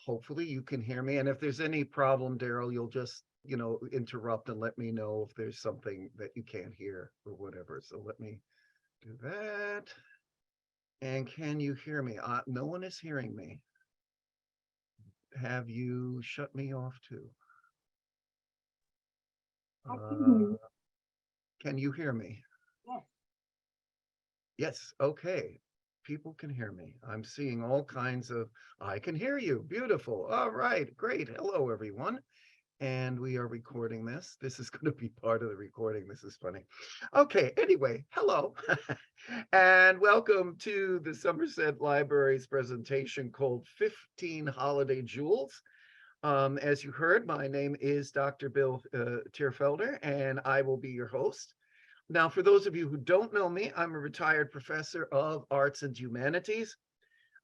hopefully you can hear me. And if there's any problem, Daryl, you'll just, interrupt and let me know if there's something that you can't hear or whatever. So let me do that. And can you hear me? No one is hearing me. Have you shut me off too? I can hear you. Can you hear me? Yes. Yes. Okay. People can hear me. I'm seeing all kinds of, I can hear you. Beautiful. All right. Great. Hello, everyone. And we are recording this. This is going to be part of the recording. This is funny. Okay. Anyway, hello. And welcome to the Somerset Library's presentation called 15 Holiday Jewels. As you heard, my name is Dr. Bill Thierfelder, and I will be your host. Now, for those of you who don't know me, I'm a retired professor of arts and humanities.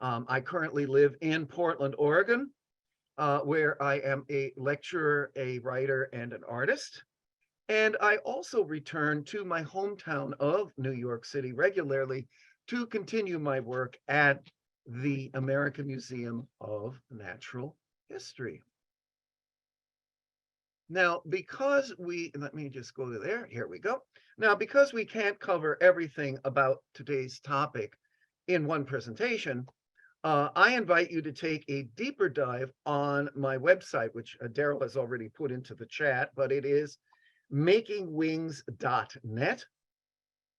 I currently live in Portland, Oregon, where I am a lecturer, a writer, and an artist. And I also return to my hometown of New York City regularly to continue my work at the American Museum of Natural History. Now, let me just go to there. Here we go. Now, because we can't cover everything about today's topic in one presentation, I invite you to take a deeper dive on my website, which Daryl has already put into the chat, but it is makingwings.net.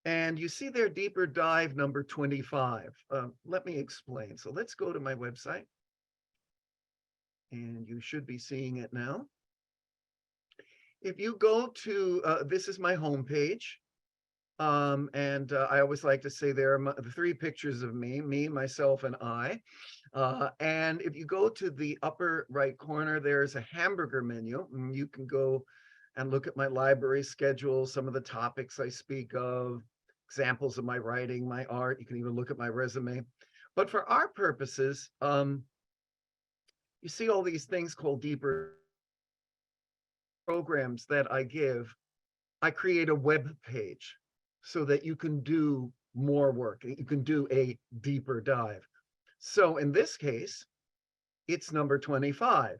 And you see there, deeper dive number 25. Let me explain. So let's go to my website. And you should be seeing it now. If you go to, this is my homepage. And I always like to say there are the three pictures of me, myself, and I. And if you go to the upper right corner, there's a hamburger menu. And you can go and look at my library schedule, some of the topics I speak of, examples of my writing, my art. You can even look at my resume. But for our purposes, you see all these things called deeper programs that I give. I create a web page so that you can do more work. You can do a deeper dive. So in this case, it's number 25,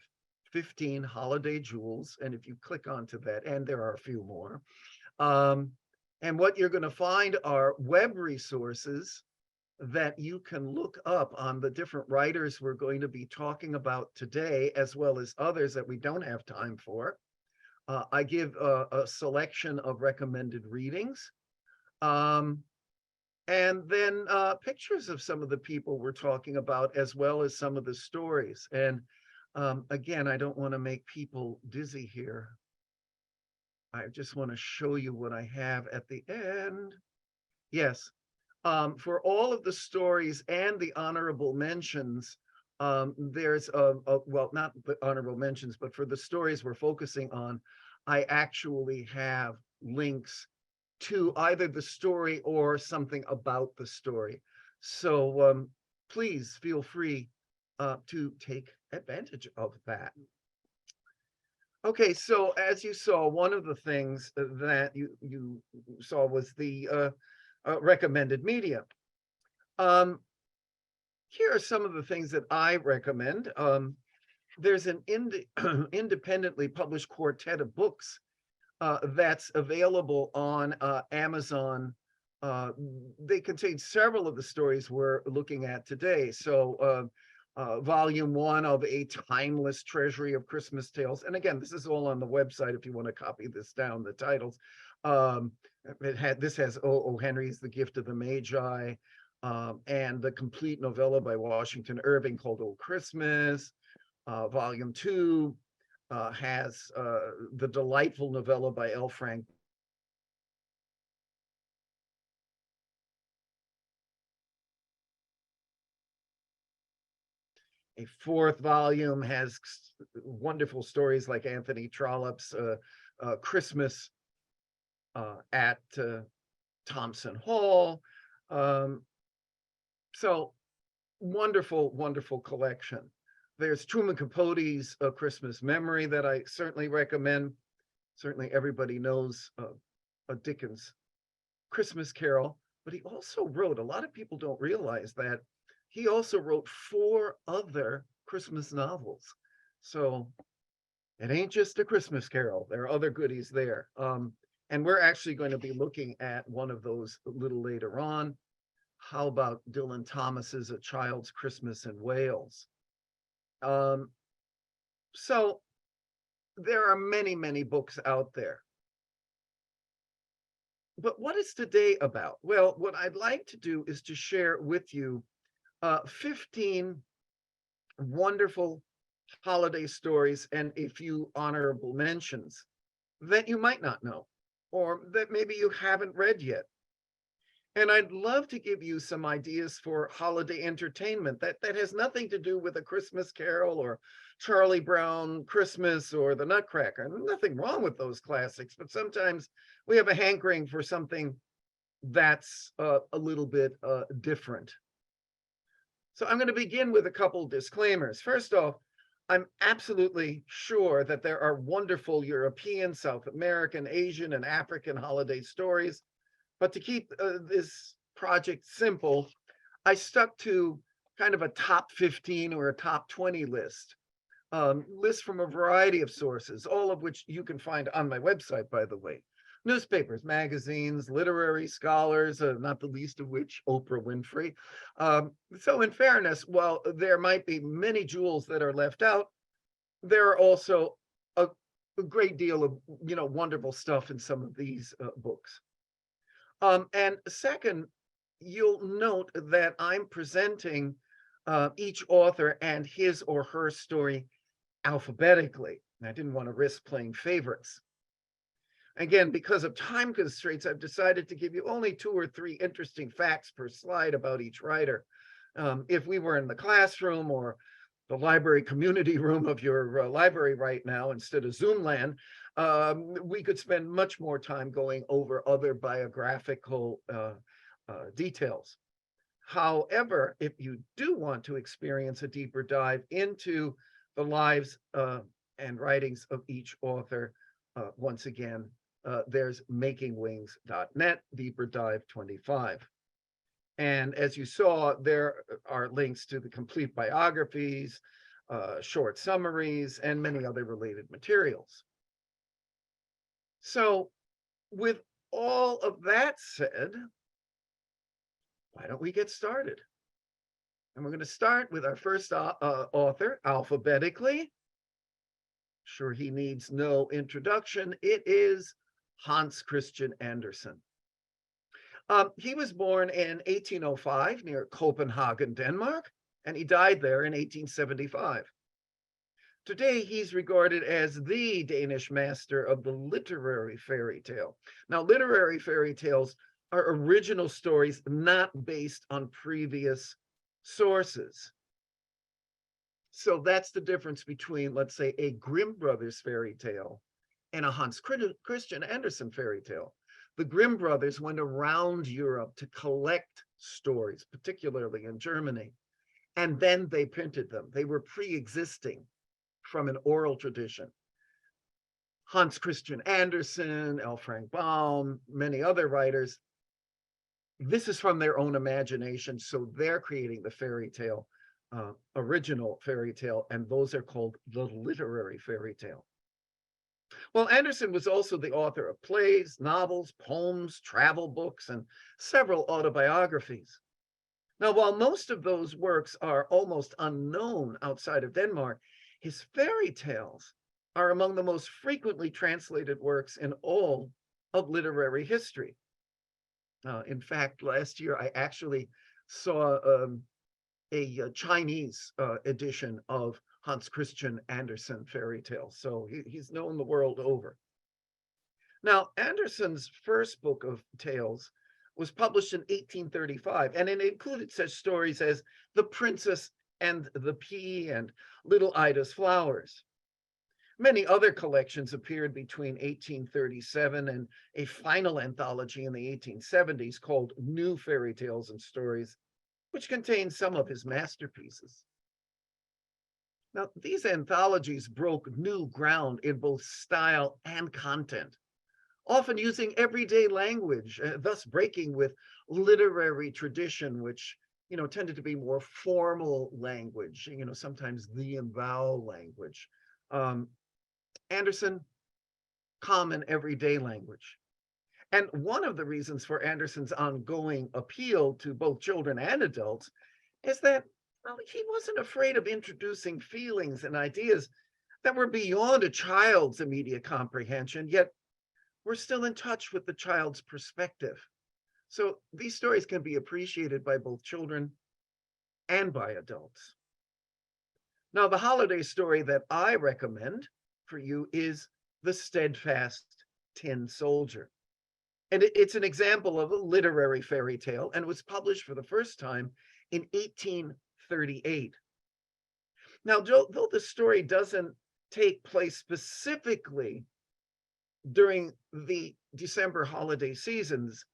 15 holiday jewels. And if you click onto that, and there are a few more, and what you're going to find are web resources that you can look up on the different writers we're going to be talking about today, as well as others that we don't have time for. I give a selection of recommended readings. And then pictures of some of the people we're talking about, as well as some of the stories. And again, I don't want to make people dizzy here. I just want to show you what I have at the end. Yes, for all of the stories and the honorable mentions, there's well, not the honorable mentions, but for the stories we're focusing on, I actually have links to either the story or something about the story. So please feel free to take advantage of that. Okay, so as you saw, one of the things that you saw was the recommended media. Here are some of the things that I recommend. There's an independently published quartet of books that's available on Amazon. They contain several of the stories we're looking at today. So volume 1 of A Timeless Treasury of Christmas Tales. And again, this is all on the website if you want to copy this down, the titles. This has O. Henry's The Gift of the Magi, and the complete novella by Washington Irving called Old Christmas. Volume 2 has the delightful novella by L. Frank. A fourth volume has wonderful stories like Anthony Trollope's Christmas at Thompson Hall. So wonderful, wonderful collection. There's Truman Capote's A Christmas Memory that I certainly recommend. Certainly everybody knows a Dickens Christmas Carol, but he also wrote, a lot of people don't realize that, he also wrote 4 other Christmas novels. So it ain't just a Christmas Carol. There are other goodies there. And we're actually going to be looking at one of those a little later on. How about Dylan Thomas's A Child's Christmas in Wales? Um, so there are many, many books out there. But what is today about? Well, what I'd like to do is to share with you 15 wonderful holiday stories and a few honorable mentions that you might not know, or that maybe you haven't read yet. And I'd love to give you some ideas for holiday entertainment that has nothing to do with A Christmas Carol or Charlie Brown Christmas or The Nutcracker. Nothing wrong with those classics, but sometimes we have a hankering for something that's a little bit different. So I'm going to begin with a couple disclaimers. First off, I'm absolutely sure that there are wonderful European, South American, Asian, and African holiday stories. But to keep this project simple, I stuck to kind of a top 15 or a top 20 list. List from a variety of sources, all of which you can find on my website, by the way. Newspapers, magazines, literary scholars, not the least of which Oprah Winfrey. So in fairness, while there might be many jewels that are left out, there are also a great deal of wonderful stuff in some of these books. And second, you'll note that I'm presenting each author and his or her story alphabetically. I didn't want to risk playing favorites. Again, because of time constraints, I've decided to give you only 2 or 3 interesting facts per slide about each writer. If we were in the classroom or the library community room of your library right now instead of Zoom land, we could spend much more time going over other biographical details. However, if you do want to experience a deeper dive into the lives and writings of each author, once again, there's makingwings.net, deeper dive 25. And as you saw, there are links to the complete biographies, short summaries, and many other related materials. So with all of that said, why don't we get started? And we're going to start with our first author alphabetically. Sure, he needs no introduction. It is Hans Christian Andersen. He was born in 1805 near Copenhagen, Denmark, and he died there in 1875. Today, he's regarded as the Danish master of the literary fairy tale. Now, literary fairy tales are original stories not based on previous sources. So that's the difference between, let's say, a Grimm Brothers fairy tale and a Hans Christian Andersen fairy tale. The Grimm brothers went around Europe to collect stories, particularly in Germany, and then they printed them. They were pre-existing from an oral tradition. Hans Christian Andersen, L. Frank Baum, many other writers, this is from their own imagination, so they're creating the fairy tale, original fairy tale, and those are called the literary fairy tale. Well, Andersen was also the author of plays, novels, poems, travel books, and several autobiographies. Now, while most of those works are almost unknown outside of Denmark, his fairy tales are among the most frequently translated works in all of literary history. In fact, last year I actually saw a Chinese edition of Hans Christian Andersen fairy tale. So he's known the world over. Now, Andersen's first book of tales was published in 1835, and it included such stories as The Princess and the Pea and Little Ida's Flowers. Many other collections appeared between 1837 and a final anthology in the 1870s called New Fairy Tales and Stories, which contained some of his masterpieces. Now, these anthologies broke new ground in both style and content, often using everyday language, thus breaking with literary tradition, which tended to be more formal language, sometimes the and thou language. Um, Anderson, common everyday language. And one of the reasons for Anderson's ongoing appeal to both children and adults is that, well, he wasn't afraid of introducing feelings and ideas that were beyond a child's immediate comprehension, yet we're still in touch with the child's perspective. So these stories can be appreciated by both children and by adults. Now, the holiday story that I recommend for you is The Steadfast Tin Soldier. And it's an example of a literary fairy tale, and it was published for the first time in 1838. Now, though the story doesn't take place specifically during the December holiday seasons,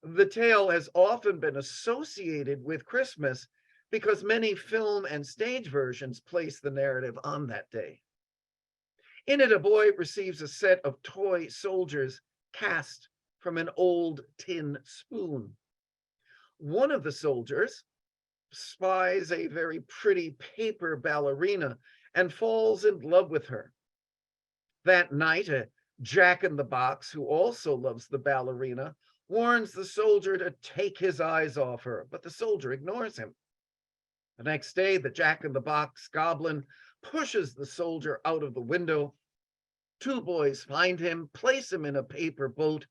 the tale has often been associated with Christmas because many film and stage versions place the narrative on that day. In it, a boy receives a set of toy soldiers cast from an old tin spoon. One of the soldiers spies a very pretty paper ballerina and falls in love with her. That night, a jack-in-the-box who also loves the ballerina warns the soldier to take his eyes off her, but the soldier ignores him. The next day, the jack-in-the-box goblin pushes the soldier out of the window. Two boys find him, place him in a paper boat,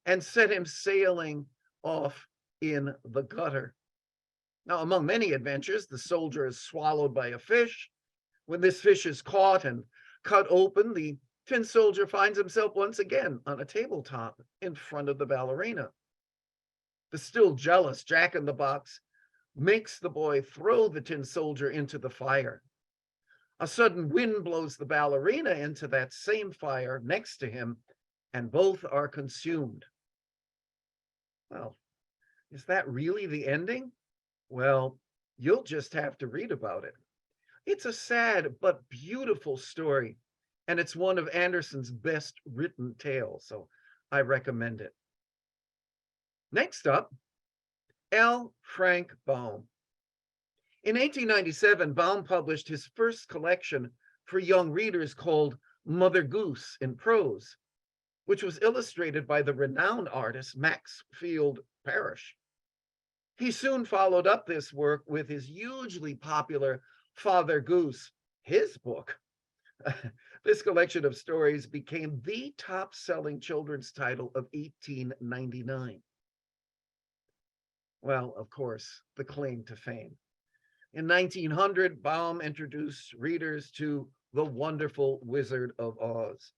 and set him sailing off in the gutter. Now, among many adventures, the soldier is swallowed by a fish. When this fish is caught and cut open, the tin soldier finds himself once again on a tabletop in front of the ballerina. The still jealous jack-in-the-box makes the boy throw the tin soldier into the fire. A sudden wind blows the ballerina into that same fire next to him, and both are consumed. Well, is that really the ending? Well, you'll just have to read about it. It's a sad but beautiful story, and it's one of Anderson's best written tales, so I recommend it. Next up, L. Frank Baum. In 1897, Baum published his first collection for young readers called Mother Goose in Prose, which was illustrated by the renowned artist Maxfield Parrish. He soon followed up this work with his hugely popular Father Goose, his book. This collection of stories became the top-selling children's title of 1899. Well, of course, the claim to fame. In 1900, Baum introduced readers to The Wonderful Wizard of Oz.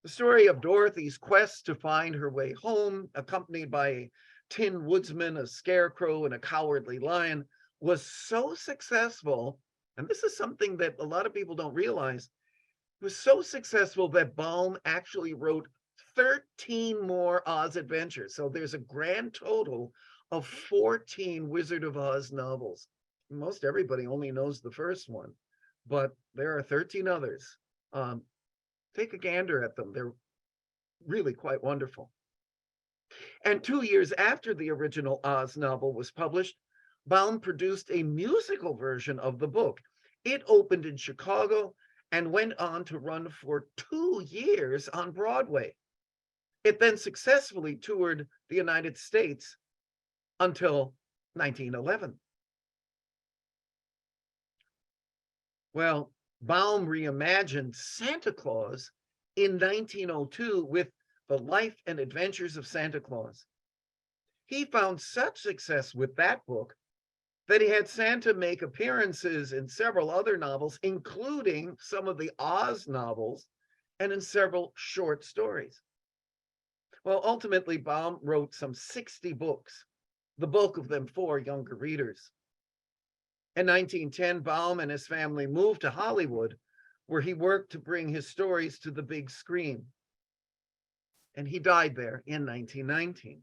The story of Dorothy's quest to find her way home, accompanied by a tin woodsman, a scarecrow, and a cowardly lion, was so successful, and this is something that a lot of people don't realize, it was so successful that Baum actually wrote 13 more Oz adventures. So there's a grand total of 14 Wizard of Oz novels. Most everybody only knows the first one, but there are 13 others. Take a gander at them. They're really quite wonderful. And 2 years after the original Oz novel was published, Baum produced a musical version of the book. It opened in Chicago and went on to run for 2 years on Broadway. It then successfully toured the United States until 1911. Well, Baum reimagined Santa Claus in 1902 with The Life and Adventures of Santa Claus. He found such success with that book that he had Santa make appearances in several other novels, including some of the Oz novels and in several short stories. Well, ultimately, Baum wrote some 60 books, the bulk of them for younger readers. In 1910, Baum and his family moved to Hollywood, where he worked to bring his stories to the big screen. And he died there in 1919.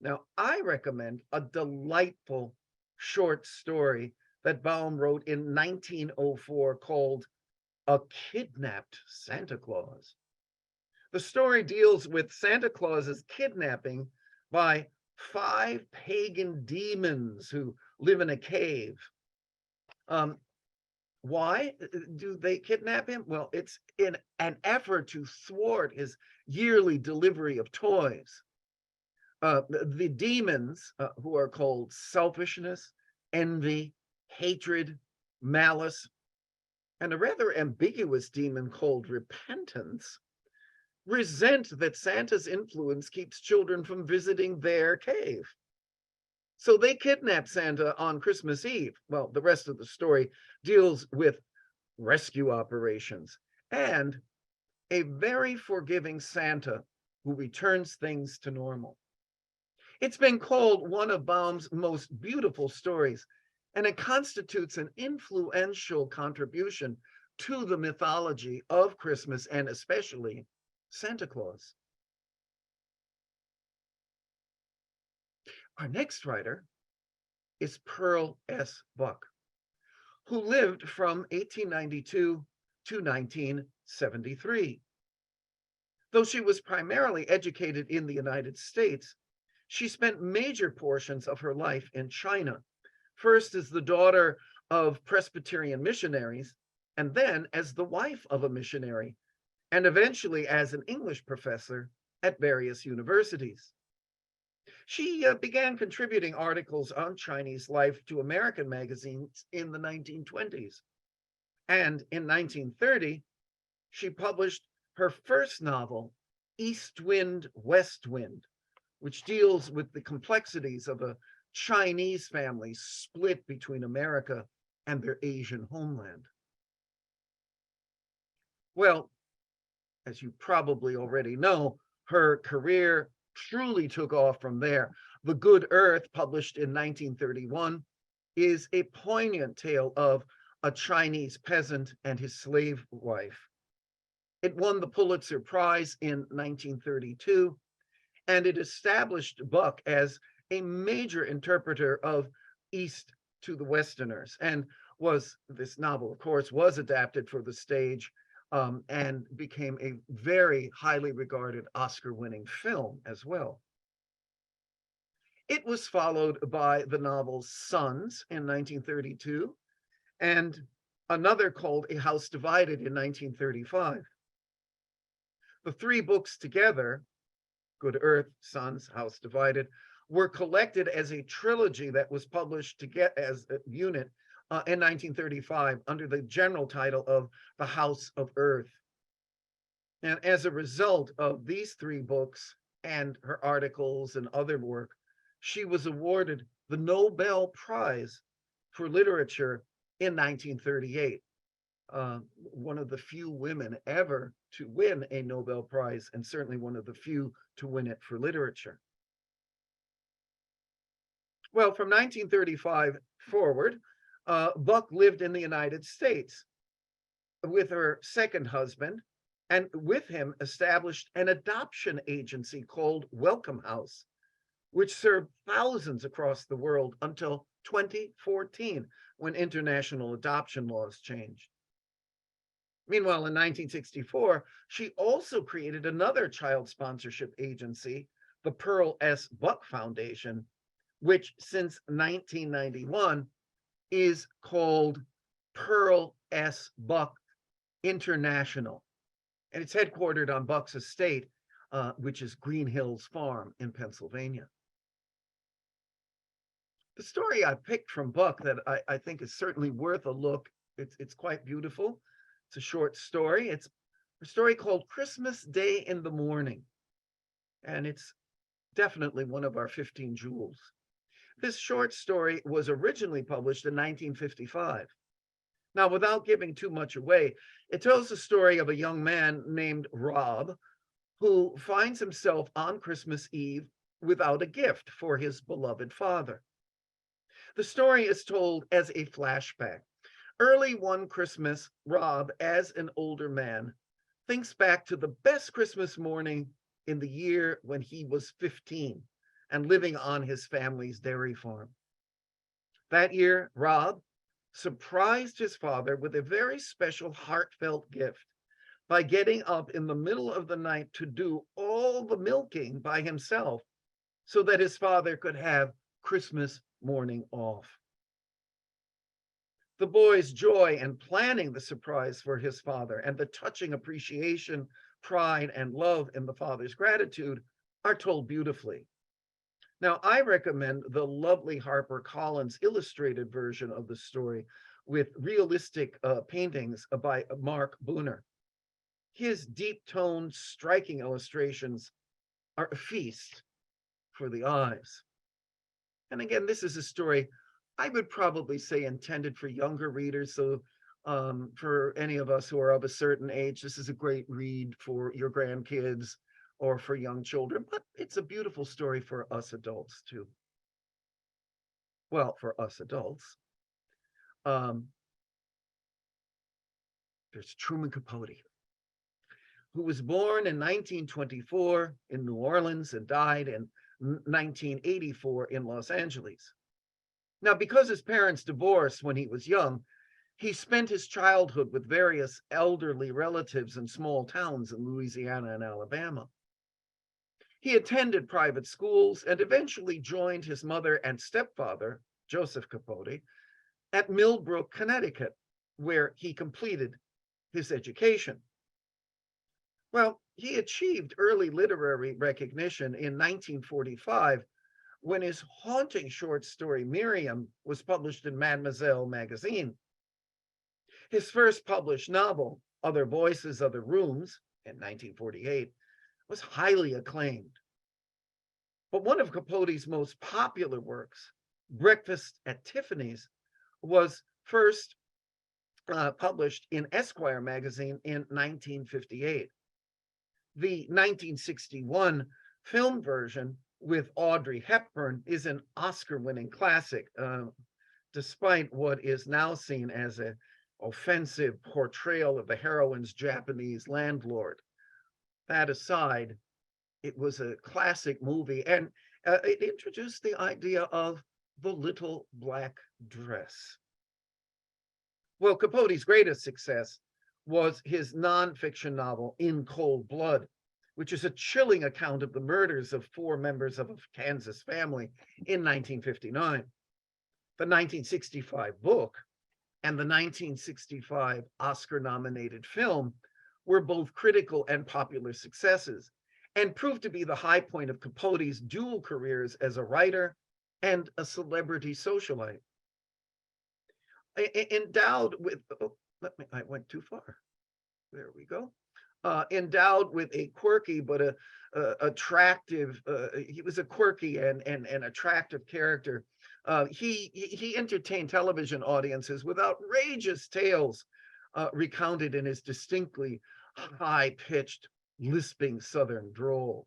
Now, I recommend a delightful short story that Baum wrote in 1904 called A Kidnapped Santa Claus. The story deals with Santa Claus's kidnapping by 5 pagan demons who live in a cave. Um, why do they kidnap him? Well, it's in an effort to thwart his yearly delivery of toys. The demons, who are called selfishness, envy, hatred, malice, and a rather ambiguous demon called repentance, resent that Santa's influence keeps children from visiting their cave. So they kidnap Santa on Christmas Eve. Well, the rest of the story deals with rescue operations and a very forgiving Santa who returns things to normal. It's been called one of Baum's most beautiful stories, and it constitutes an influential contribution to the mythology of Christmas and especially Santa Claus. Our next writer is Pearl S. Buck, who lived from 1892 to 1973. Though she was primarily educated in the United States, she spent major portions of her life in China, first as the daughter of Presbyterian missionaries, and then as the wife of a missionary, and eventually as an English professor at various universities. She began contributing articles on Chinese life to American magazines in the 1920s. And in 1930, she published her first novel, East Wind, West Wind, which deals with the complexities of a Chinese family split between America and their Asian homeland. Well, as you probably already know, her career truly took off from there. The Good Earth, published in 1931, is a poignant tale of a Chinese peasant and his slave wife. It won the Pulitzer Prize in 1932, and it established Buck as a major interpreter of East to the Westerners. And this novel, of course, was adapted for the stage, and became a very highly regarded Oscar-winning film as well. It was followed by the novel Sons in 1932, and another called A House Divided in 1935. The 3 books together, Good Earth, Sons, House Divided, were collected as a trilogy that was published as a unit in 1935 under the general title of The House of Earth. And as a result of these 3 books and her articles and other work, she was awarded the Nobel Prize for Literature in 1938. One of the few women ever to win a Nobel Prize, and certainly one of the few to win it for literature. Well, from 1935 forward, Buck lived in the United States with her second husband, and with him established an adoption agency called Welcome House, which served thousands across the world until 2014, when international adoption laws changed. Meanwhile, in 1964, she also created another child sponsorship agency, the Pearl S. Buck Foundation, which since 1991 is called Pearl S. Buck International. And it's headquartered on Buck's estate, which is Green Hills Farm in Pennsylvania. The story I picked from Buck that I think is certainly worth a look, it's quite beautiful. It's a short story. It's a story called Christmas Day in the Morning. And it's definitely one of our 15 jewels. This short story was originally published in 1955. Now, without giving too much away, it tells the story of a young man named Rob who finds himself on Christmas Eve without a gift for his beloved father. The story is told as a flashback. Early one Christmas, Rob, as an older man, thinks back to the best Christmas morning in the year when he was 15 and living on his family's dairy farm. That year, Rob surprised his father with a very special, heartfelt gift by getting up in the middle of the night to do all the milking by himself so that his father could have Christmas morning off. The boy's joy in planning the surprise for his father and the touching appreciation, pride, and love in the father's gratitude are told beautifully. Now, I recommend the lovely HarperCollins illustrated version of the story with realistic paintings by Mark Booner. His deep-toned, striking illustrations are a feast for the eyes. And again, this is a story I would probably say intended for younger readers. So for any of us who are of a certain age, this is a great read for your grandkids or for young children, but it's a beautiful story for us adults too. Well, for us adults. Um, there's Truman Capote, who was born in 1924 in New Orleans and died in 1984 in Los Angeles. Now, because his parents divorced when he was young, he spent his childhood with various elderly relatives in small towns in Louisiana and Alabama. He attended private schools and eventually joined his mother and stepfather, Joseph Capote, at Millbrook, Connecticut, where he completed his education. Well, he achieved early literary recognition in 1945 when his haunting short story Miriam was published in Mademoiselle magazine. His first published novel, Other Voices, Other Rooms, in 1948, was highly acclaimed. But one of Capote's most popular works, Breakfast at Tiffany's, was first published in Esquire magazine in 1958. The 1961 film version with Audrey Hepburn is an Oscar-winning classic, despite what is now seen as an offensive portrayal of the heroine's Japanese landlord. That aside, it was a classic movie, and it introduced the idea of the little black dress. Well, Capote's greatest success was his nonfiction novel, In Cold Blood, which is a chilling account of the murders of 4 members of a Kansas family in 1959. The 1965 book and the 1965 Oscar-nominated film were both critical and popular successes and proved to be the high point of Capote's dual careers as a writer and a celebrity socialite. Endowed with, I went too far. There we go. Endowed with a quirky but attractive, he was a quirky and attractive character. He entertained television audiences with outrageous tales recounted in his distinctly high-pitched, lisping Southern drawl.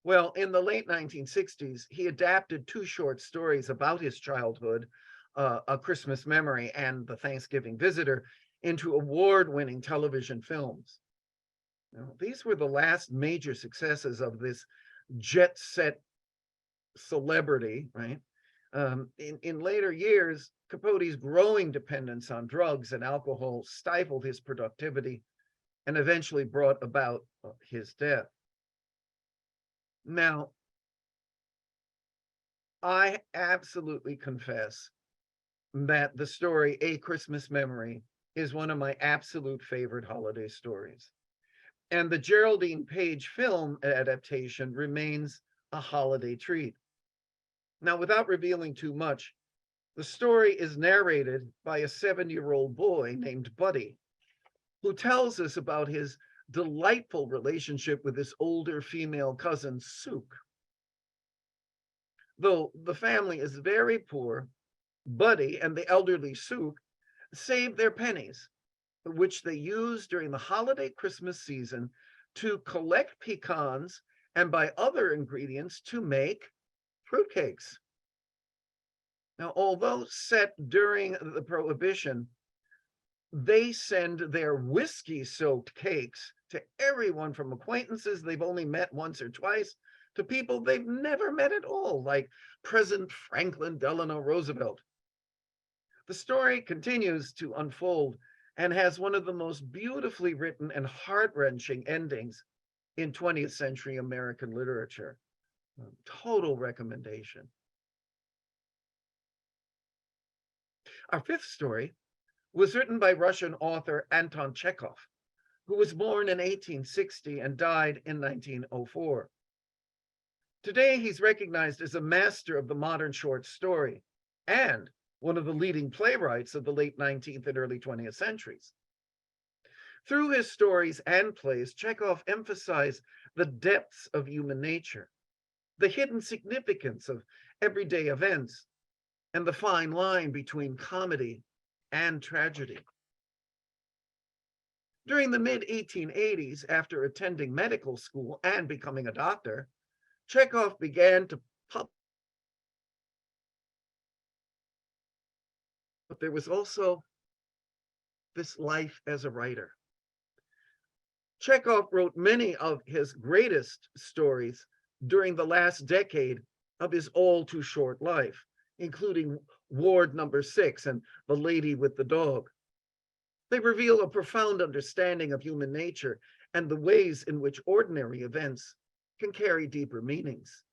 Well, in the late 1960s, he adapted 2 short stories about his childhood, A Christmas Memory and The Thanksgiving Visitor, into award-winning television films. Now, these were the last major successes of this jet-set celebrity, right? In later years, Capote's growing dependence on drugs and alcohol stifled his productivity and eventually brought about his death. Now, I absolutely confess that the story A Christmas Memory is one of my absolute favorite holiday stories. And the Geraldine Page film adaptation remains a holiday treat. Now, without revealing too much, the story is narrated by a 7-year-old boy named Buddy, who tells us about his delightful relationship with his older female cousin, Sook. Though the family is very poor, Buddy and the elderly Sook save their pennies, which they use during the holiday Christmas season to collect pecans and buy other ingredients to make fruitcakes. Now, although set during the Prohibition, they send their whiskey-soaked cakes to everyone from acquaintances they've only met once or twice to people they've never met at all, like President Franklin Delano Roosevelt. The story continues to unfold and has one of the most beautifully written and heart-wrenching endings in 20th century American literature. Total recommendation. Our fifth story was written by Russian author Anton Chekhov, who was born in 1860 and died in 1904. Today, he's recognized as a master of the modern short story and one of the leading playwrights of the late 19th and early 20th centuries. Through his stories and plays, Chekhov emphasized the depths of human nature, the hidden significance of everyday events, and the fine line between comedy and tragedy. During the mid-1880s, after attending medical school and becoming a doctor, Chekhov began to publish. But there was also this life as a writer. Chekhov wrote many of his greatest stories during the last decade of his all too short life, including Ward Number 6 and The Lady with the Dog. They reveal a profound understanding of human nature and the ways in which ordinary events can carry deeper meanings.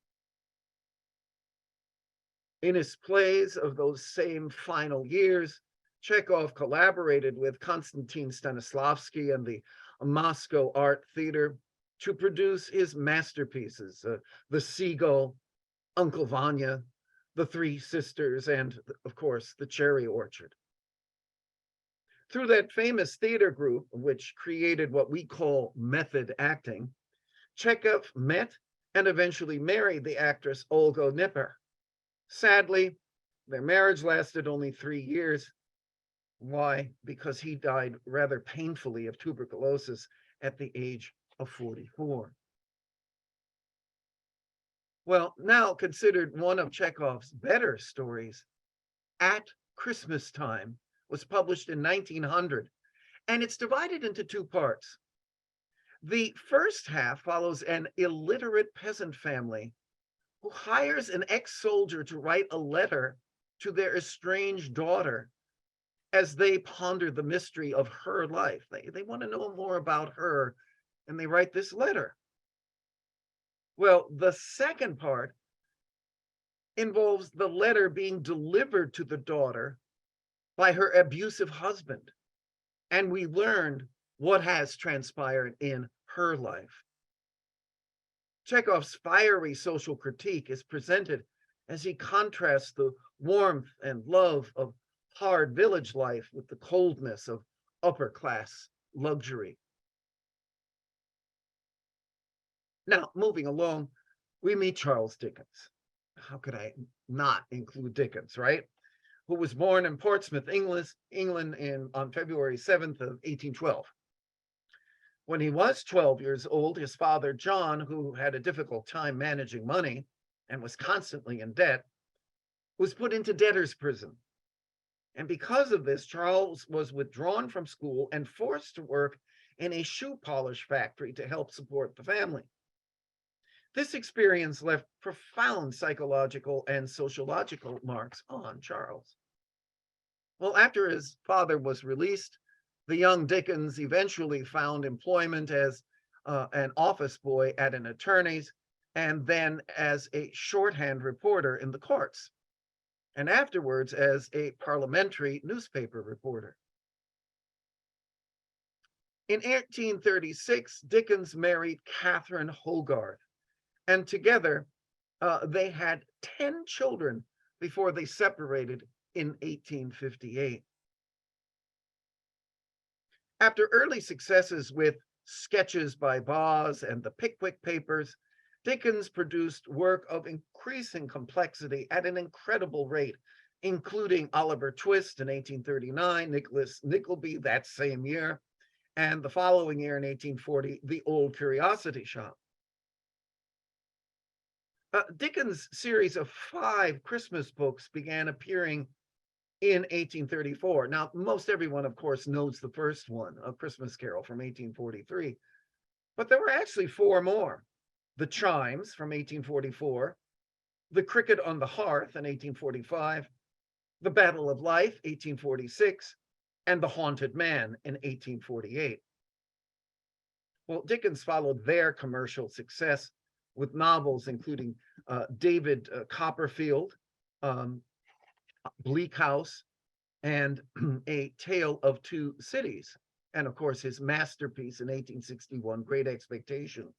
In his plays of those same final years, Chekhov collaborated with Konstantin Stanislavski and the Moscow Art Theater to produce his masterpieces, The Seagull, Uncle Vanya, The Three Sisters, and, of course, The Cherry Orchard. Through that famous theater group, which created what we call method acting, Chekhov met and eventually married the actress Olga Nipper. Sadly, their marriage lasted only 3 years. Why? Because he died rather painfully of tuberculosis at the age of 44. Well, now considered one of Chekhov's better stories, At Christmas Time was published in 1900, and it's divided into two parts. The first half follows an illiterate peasant family who hires an ex-soldier to write a letter to their estranged daughter as they ponder the mystery of her life. They want to know more about her, and they write this letter. Well, the second part involves the letter being delivered to the daughter by her abusive husband, and we learned what has transpired in her life. Chekhov's fiery social critique is presented as he contrasts the warmth and love of hard village life with the coldness of upper-class luxury. Now, moving along, we meet Charles Dickens. How could I not include Dickens, right? Who was born in Portsmouth, England on February 7th of 1812. When he was 12 years old, his father, John, who had a difficult time managing money and was constantly in debt, was put into debtor's prison. And because of this, Charles was withdrawn from school and forced to work in a shoe polish factory to help support the family. This experience left profound psychological and sociological marks on Charles. Well, after his father was released, the young Dickens eventually found employment as an office boy at an attorney's and then as a shorthand reporter in the courts, and afterwards as a parliamentary newspaper reporter. In 1836, Dickens married Catherine Hogarth, and together they had 10 children before they separated in 1858. After early successes with Sketches by Boz and the Pickwick Papers, Dickens produced work of increasing complexity at an incredible rate, including Oliver Twist in 1839, Nicholas Nickleby that same year, and the following year in 1840, The Old Curiosity Shop. Dickens' series of 5 Christmas books began appearing in 1834. Now, most everyone, of course, knows the first one, A Christmas Carol from 1843, but there were actually 4 more. The Chimes from 1844, The Cricket on the Hearth in 1845, The Battle of Life, 1846, and The Haunted Man in 1848. Well, Dickens followed their commercial success with novels including David Copperfield, um, Bleak House, and A Tale of Two Cities. And of course, his masterpiece in 1861, Great Expectations.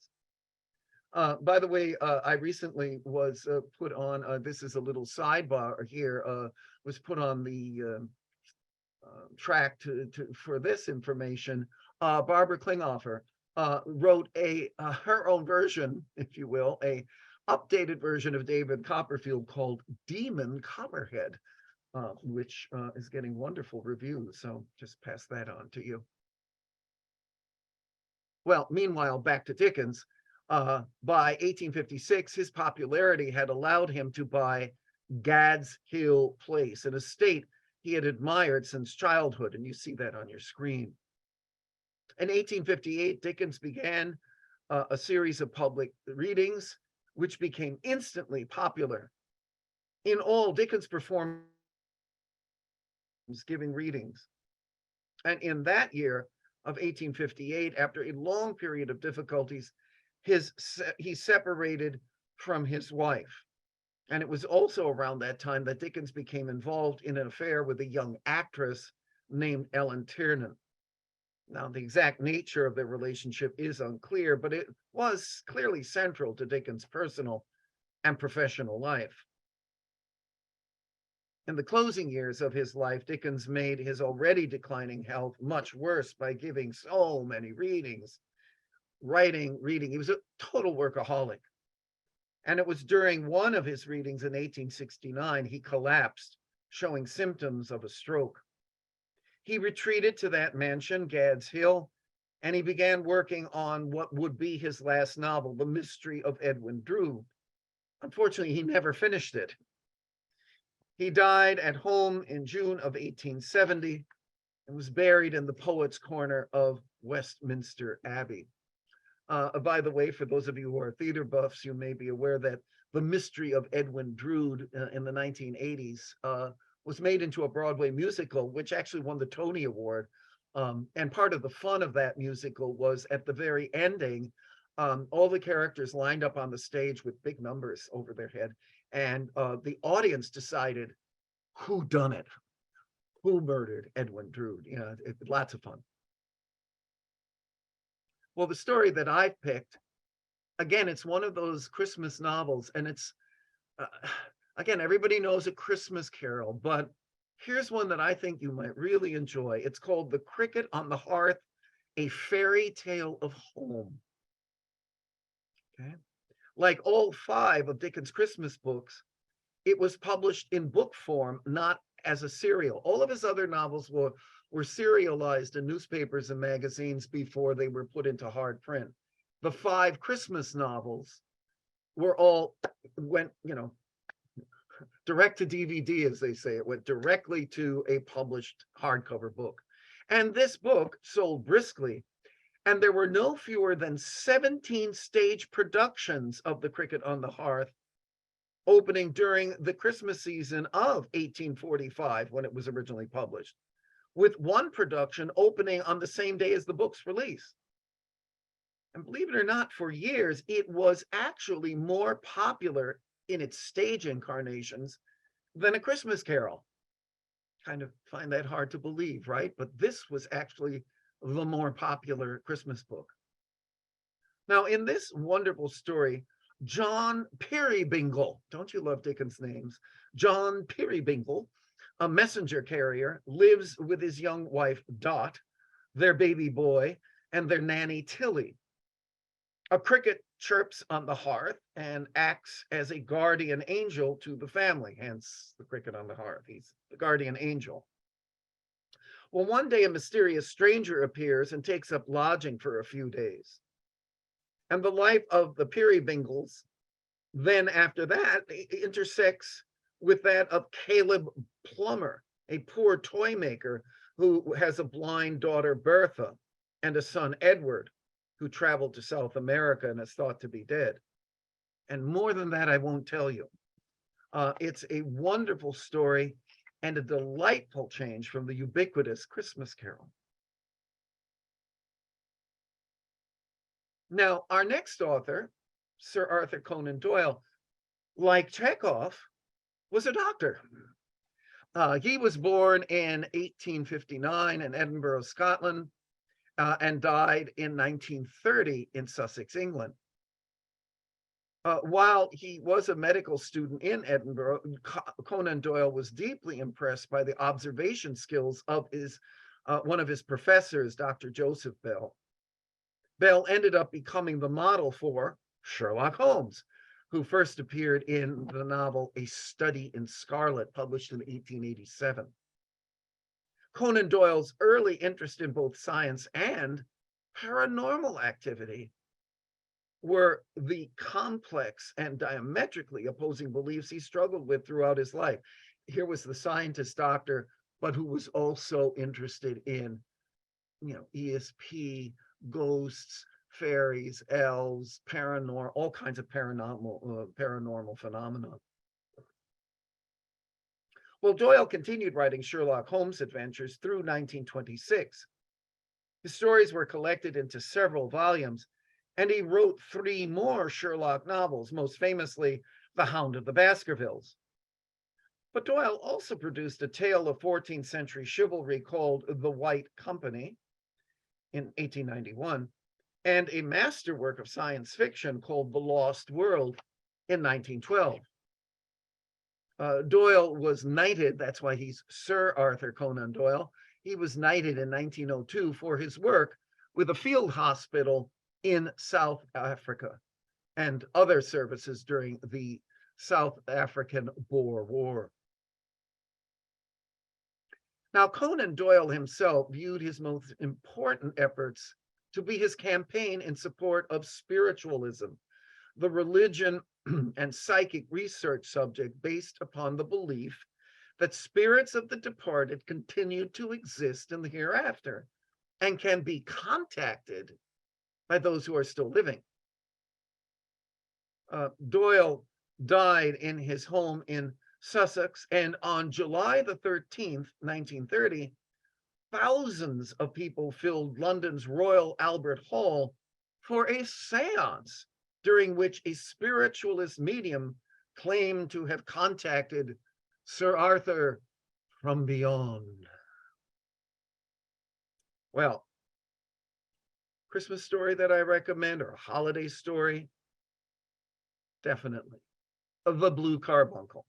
By the way, I recently was put on, this is a little sidebar here, was put on the track for this information. Barbara Klinghoffer wrote her own version, if you will, a updated version of David Copperfield called Demon Copperhead, which is getting wonderful reviews. So just pass that on to you. Well, meanwhile, back to Dickens. By 1856, his popularity had allowed him to buy Gad's Hill Place, an estate he had admired since childhood, and you see that on your screen. In 1858, Dickens began a series of public readings, which became instantly popular. In all, Dickens performed giving readings. And in that year of 1858, after a long period of difficulties, he separated from his wife. And it was also around that time that Dickens became involved in an affair with a young actress named Ellen Ternan. Now, the exact nature of their relationship is unclear, but it was clearly central to Dickens' personal and professional life. In the closing years of his life, Dickens made his already declining health much worse by giving so many readings, writing, reading. He was a total workaholic. And it was during one of his readings in 1869, he collapsed, showing symptoms of a stroke. He retreated to that mansion, Gad's Hill, and he began working on what would be his last novel, The Mystery of Edwin Drood. Unfortunately, he never finished it. He died at home in June of 1870 and was buried in the Poets' Corner of Westminster Abbey. By the way, for those of you who are theater buffs, you may be aware that The Mystery of Edwin Drood in the 1980s was made into a Broadway musical, which actually won the Tony Award. And part of the fun of that musical was at the very ending, all the characters lined up on the stage with big numbers over their head. And the audience decided who done it, who murdered Edwin Drood. You know, lots of fun. Well, the story that I've picked, again, it's one of those Christmas novels, and it's, again, everybody knows A Christmas Carol, but here's one that I think you might really enjoy. It's called The Cricket on the Hearth, A Fairy Tale of Home. Okay. Like all 5 of Dickens' Christmas books, it was published in book form, not as a serial. All of his other novels were serialized in newspapers and magazines before they were put into hard print. The 5 Christmas novels went, direct to DVD, as they say. It went directly to a published hardcover book. And this book sold briskly. And there were no fewer than 17 stage productions of The Cricket on the Hearth, opening during the Christmas season of 1845, when it was originally published, with one production opening on the same day as the book's release. And believe it or not, for years, it was actually more popular in its stage incarnations than A Christmas Carol. Kind of find that hard to believe, right? But this was actually the more popular Christmas book. Now, in this wonderful story, John Peerybingle, don't you love Dickens' names? John Peerybingle, a messenger carrier, lives with his young wife, Dot, their baby boy, and their nanny, Tilly. A cricket chirps on the hearth and acts as a guardian angel to the family, hence the cricket on the hearth. He's the guardian angel. Well, one day a mysterious stranger appears and takes up lodging for a few days. And the life of the Peerybingles then after that intersects with that of Caleb Plummer, a poor toy maker who has a blind daughter, Bertha, and a son, Edward, who traveled to South America and is thought to be dead. And more than that, I won't tell you. It's a wonderful story and a delightful change from the ubiquitous Christmas Carol. Now, our next author, Sir Arthur Conan Doyle, like Chekhov, was a doctor. He was born in 1859 in Edinburgh, Scotland, and died in 1930 in Sussex, England. While he was a medical student in Edinburgh, Conan Doyle was deeply impressed by the observation skills of one of his professors, Dr. Joseph Bell. Bell ended up becoming the model for Sherlock Holmes, who first appeared in the novel A Study in Scarlet, published in 1887. Conan Doyle's early interest in both science and paranormal activity were the complex and diametrically opposing beliefs he struggled with throughout his life. Here was the scientist doctor, but who was also interested in, ESP, ghosts, fairies, elves, paranormal, all kinds of paranormal phenomena. Well, Doyle continued writing Sherlock Holmes adventures through 1926. His stories were collected into several volumes, and he wrote 3 more Sherlock novels, most famously The Hound of the Baskervilles. But Doyle also produced a tale of 14th century chivalry called The White Company in 1891, and a masterwork of science fiction called The Lost World in 1912. Doyle was knighted, that's why he's Sir Arthur Conan Doyle. He was knighted in 1902 for his work with a field hospital in South Africa and other services during the South African Boer War. Now, Conan Doyle himself viewed his most important efforts to be his campaign in support of spiritualism, the religion and psychic research subject based upon the belief that spirits of the departed continue to exist in the hereafter and can be contacted by those who are still living. Doyle died in his home in Sussex, and on July the 13th, 1930, thousands of people filled London's Royal Albert Hall for a seance during which a spiritualist medium claimed to have contacted Sir Arthur from beyond. Well, Christmas story that I recommend, or a holiday story? Definitely. The Blue Carbuncle.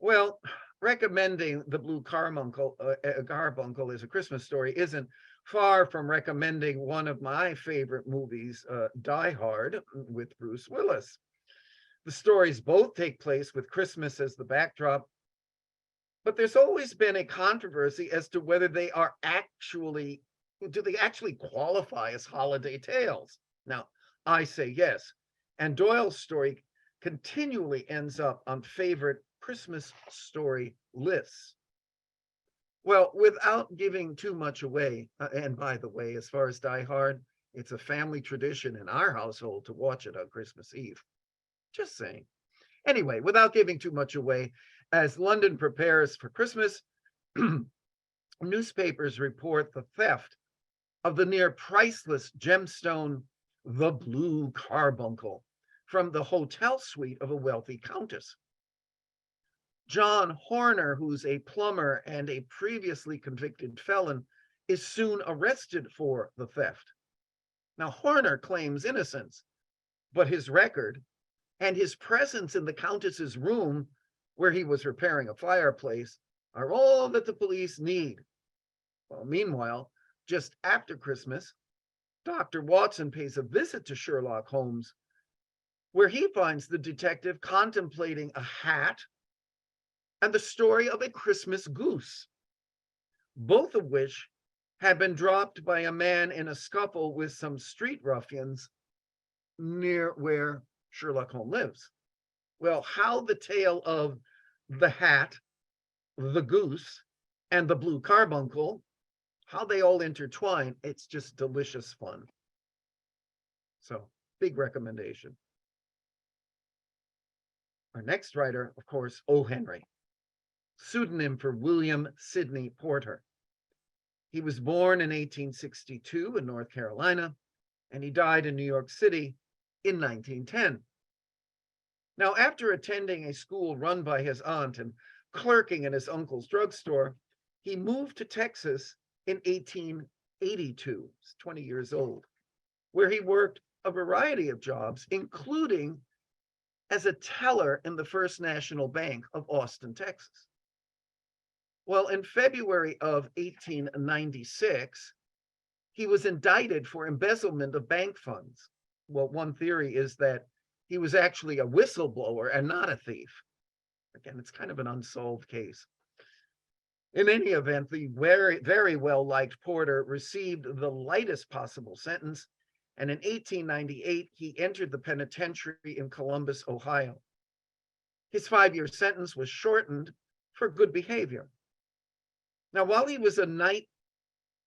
Well, recommending The Blue Carbuncle as a Christmas story isn't far from recommending one of my favorite movies, Die Hard, with Bruce Willis. The stories both take place with Christmas as the backdrop, but there's always been a controversy as to whether do they actually qualify as holiday tales? Now, I say yes, and Doyle's story continually ends up on favorite Christmas story lists. Well, without giving too much away, and by the way, as far as Die Hard, it's a family tradition in our household to watch it on Christmas Eve. Just saying. Anyway, without giving too much away, as London prepares for Christmas, newspapers report the theft of the near priceless gemstone, the Blue Carbuncle, from the hotel suite of a wealthy countess. John Horner, who's a plumber and a previously convicted felon, is soon arrested for the theft. Now, Horner claims innocence, but his record and his presence in the Countess's room, where he was repairing a fireplace, are all that the police need. Well, meanwhile, just after Christmas, Dr. Watson pays a visit to Sherlock Holmes, where he finds the detective contemplating a hat and the story of a Christmas goose, both of which had been dropped by a man in a scuffle with some street ruffians near where Sherlock Holmes lives. Well, how the tale of the hat, the goose, and the Blue Carbuncle, how they all intertwine, it's just delicious fun. So, big recommendation. Our next writer, of course, O. Henry, pseudonym for William Sidney Porter. He was born in 1862 in North Carolina and he died in New York City in 1910. Now, after attending a school run by his aunt and clerking in his uncle's drugstore, he moved to Texas in 1882, 20 years old, where he worked a variety of jobs, including as a teller in the First National Bank of Austin, Texas. Well, in February of 1896, he was indicted for embezzlement of bank funds. Well, one theory is that he was actually a whistleblower and not a thief. Again, it's kind of an unsolved case. In any event, the very, very well-liked Porter received the lightest possible sentence, and in 1898, he entered the penitentiary in Columbus, Ohio. His 5-year sentence was shortened for good behavior. Now, while he was a night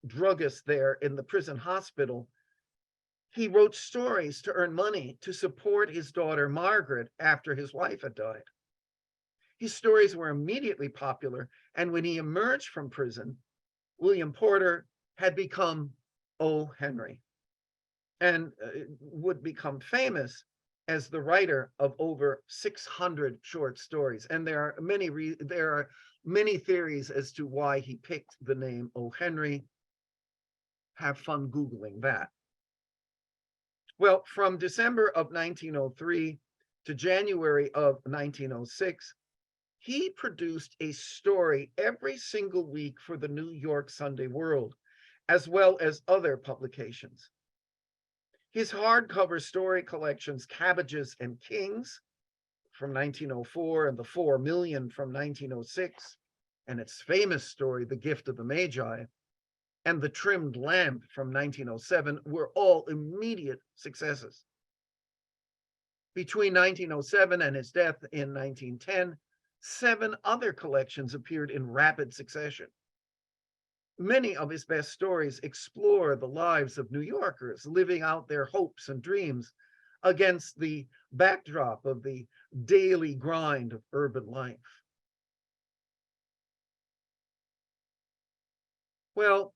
druggist there in the prison hospital, he wrote stories to earn money to support his daughter, Margaret, after his wife had died. His stories were immediately popular, and when he emerged from prison, William Porter had become O. Henry and would become famous as the writer of over 600 short stories. And there are many theories as to why he picked the name O. Henry. Have fun Googling that. Well, from December of 1903 to January of 1906, he produced a story every single week for the New York Sunday World, as well as other publications. His hardcover story collections, Cabbages and Kings, from 1904, and The 4 Million from 1906, and its famous story, The Gift of the Magi, and The Trimmed Lamp from 1907, were all immediate successes. Between 1907 and his death in 1910, 7 other collections appeared in rapid succession. Many of his best stories explore the lives of New Yorkers living out their hopes and dreams against the backdrop of the daily grind of urban life. Well,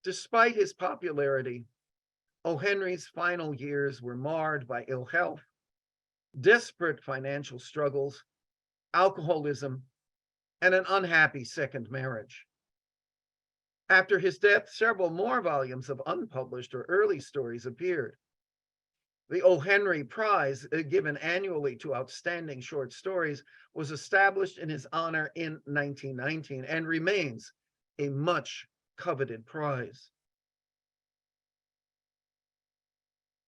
despite his popularity, O. Henry's final years were marred by ill health, desperate financial struggles, alcoholism, and an unhappy second marriage. After his death, several more volumes of unpublished or early stories appeared. The O. Henry Prize, given annually to outstanding short stories, was established in his honor in 1919 and remains a much coveted prize.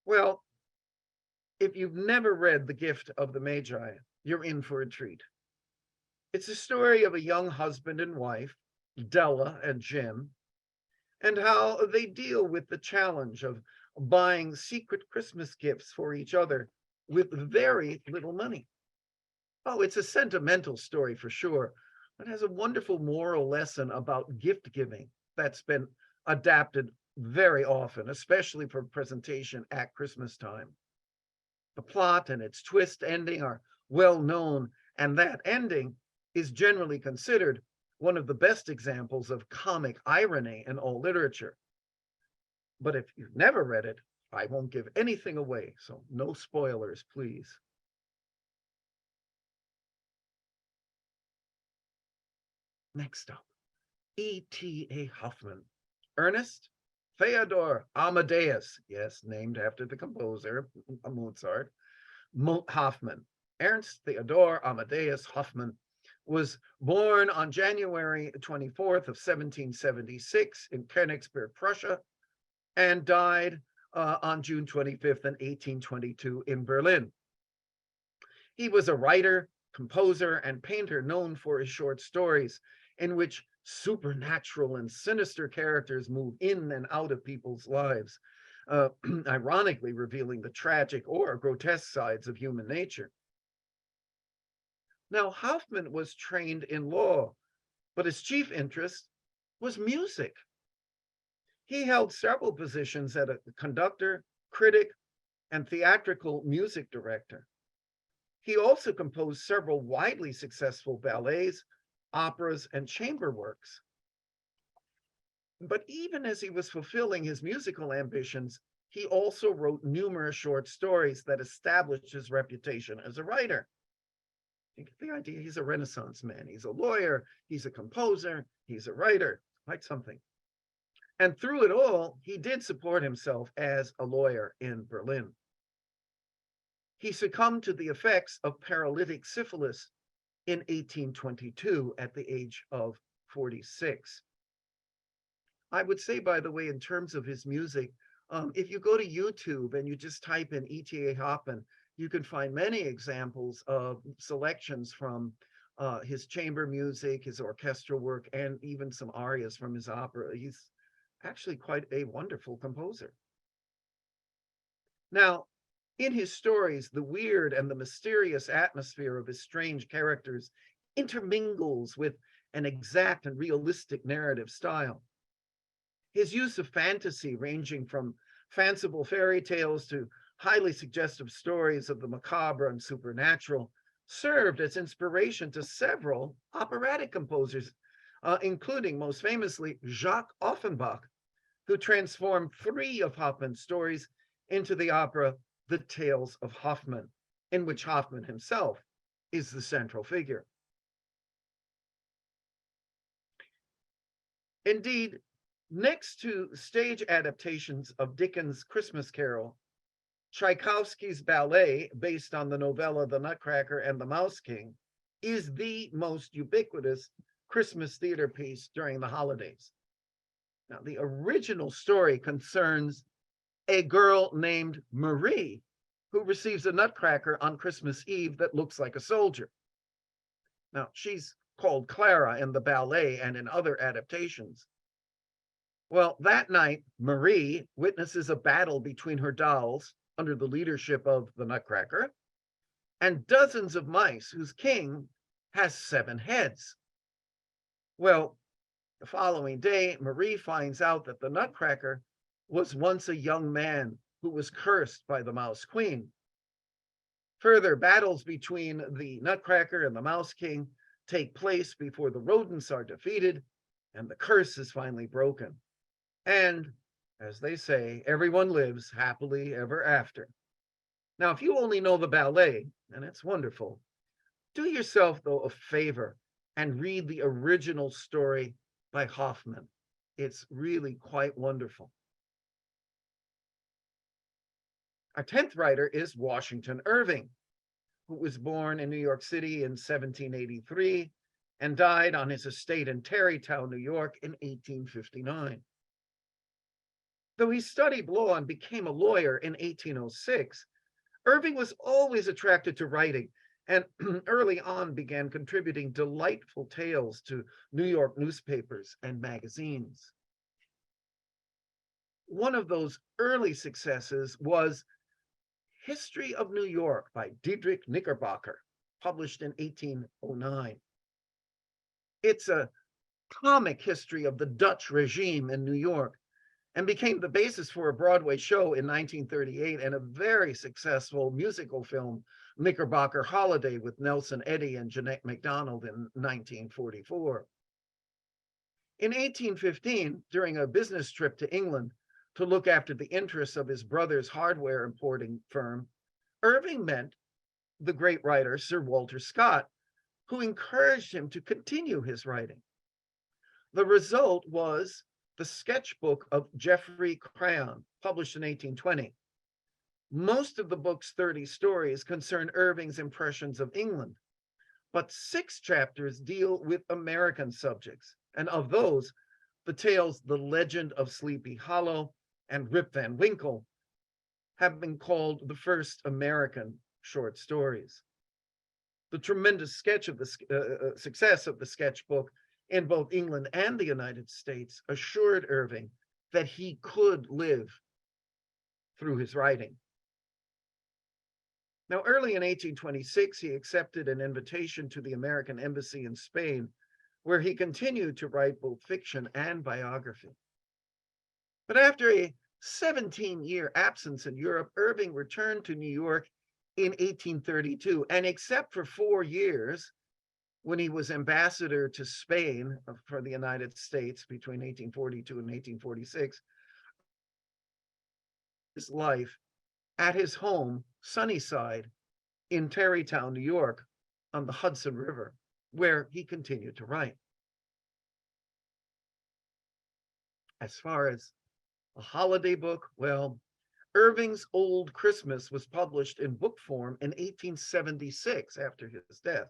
Well, if you've never read The Gift of the Magi, you're in for a treat. It's a story of a young husband and wife, Della and Jim, and how they deal with the challenge of buying secret Christmas gifts for each other with very little money. Oh, it's a sentimental story for sure, but has a wonderful moral lesson about gift giving that's been adapted very often, especially for presentation at Christmas time. The plot and its twist ending are well known, and that ending is generally considered one of the best examples of comic irony in all literature. But if you've never read it, I won't give anything away, so no spoilers, please. Next up, E.T.A. Hoffmann, Ernest Theodor Amadeus, yes, named after the composer, Mozart, Hoffmann. Ernst Theodor Amadeus Hoffmann was born on January 24th of 1776 in Königsberg, Prussia, and died on June 25th in 1822 in Berlin. He was a writer, composer, and painter known for his short stories in which supernatural and sinister characters move in and out of people's lives, ironically revealing the tragic or grotesque sides of human nature. Now, Hoffmann was trained in law, but his chief interest was music. He held several positions as a conductor, critic, and theatrical music director. He also composed several widely successful ballets, operas, and chamber works. But even as he was fulfilling his musical ambitions, he also wrote numerous short stories that established his reputation as a writer. You get the idea? He's a Renaissance man. He's a lawyer. He's a composer. He's a writer. Quite something. And through it all, he did support himself as a lawyer in Berlin. He succumbed to the effects of paralytic syphilis in 1822 at the age of 46. I would say, by the way, in terms of his music, if you go to YouTube and you just type in E.T.A. Hoffmann, you can find many examples of selections from his chamber music, his orchestral work, and even some arias from his opera. He's actually quite a wonderful composer. Now, in his stories, the weird and the mysterious atmosphere of his strange characters intermingles with an exact and realistic narrative style. His use of fantasy, ranging from fanciful fairy tales to highly suggestive stories of the macabre and supernatural, served as inspiration to several operatic composers, including most famously Jacques Offenbach, who transformed 3 of Hoffmann's stories into the opera The Tales of Hoffmann, in which Hoffmann himself is the central figure. Indeed, next to stage adaptations of Dickens' Christmas Carol, Tchaikovsky's ballet, based on the novella The Nutcracker and the Mouse King, is the most ubiquitous Christmas theater piece during the holidays. Now, the original story concerns a girl named Marie who receives a nutcracker on Christmas Eve that looks like a soldier. Now, she's called Clara in the ballet and in other adaptations. Well, that night, Marie witnesses a battle between her dolls under the leadership of the Nutcracker and dozens of mice whose king has 7 heads. Well, the following day, Marie finds out that the Nutcracker was once a young man who was cursed by the Mouse Queen. Further battles between the Nutcracker and the Mouse King take place before the rodents are defeated and the curse is finally broken. And, as they say, everyone lives happily ever after. Now, if you only know the ballet, and it's wonderful, do yourself, though, a favor and read the original story by Hoffmann. It's really quite wonderful. Our 10th writer is Washington Irving, who was born in New York City in 1783 and died on his estate in Tarrytown, New York in 1859. Though he studied law and became a lawyer in 1806, Irving was always attracted to writing and early on began contributing delightful tales to New York newspapers and magazines. One of those early successes was History of New York by Diedrich Knickerbocker, published in 1809. It's a comic history of the Dutch regime in New York and became the basis for a Broadway show in 1938 and a very successful musical film, Knickerbocker Holiday, with Nelson Eddy and Jeanette MacDonald in 1944. In 1815, during a business trip to England to look after the interests of his brother's hardware importing firm, Irving met the great writer Sir Walter Scott, who encouraged him to continue his writing. The result was the sketchbook of Geoffrey Crayon, published in 1820. Most of the book's 30 stories concern Irving's impressions of England, but 6 chapters deal with American subjects, and of those, the tales The Legend of Sleepy Hollow and Rip Van Winkle have been called the first American short stories. The tremendous success of the sketchbook in both England and the United States assured Irving that he could live through his writing. Now, early in 1826, he accepted an invitation to the American Embassy in Spain, where he continued to write both fiction and biography. But after a 17-year absence in Europe, Irving returned to New York in 1832, and except for 4 years, when he was ambassador to Spain for the United States between 1842 and 1846, his life at his home, Sunnyside, in Tarrytown, New York, on the Hudson River, where he continued to write. As far as a holiday book, well, Irving's Old Christmas was published in book form in 1876 after his death.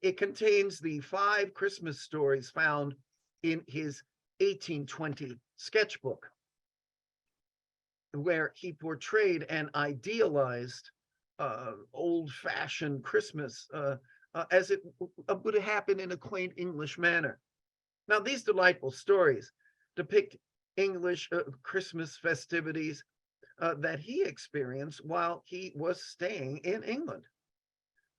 It contains the 5 Christmas stories found in his 1820 sketchbook, where he portrayed an idealized old-fashioned Christmas as it would happen in a quaint English manner. Now, these delightful stories depict English Christmas festivities that he experienced while he was staying in England.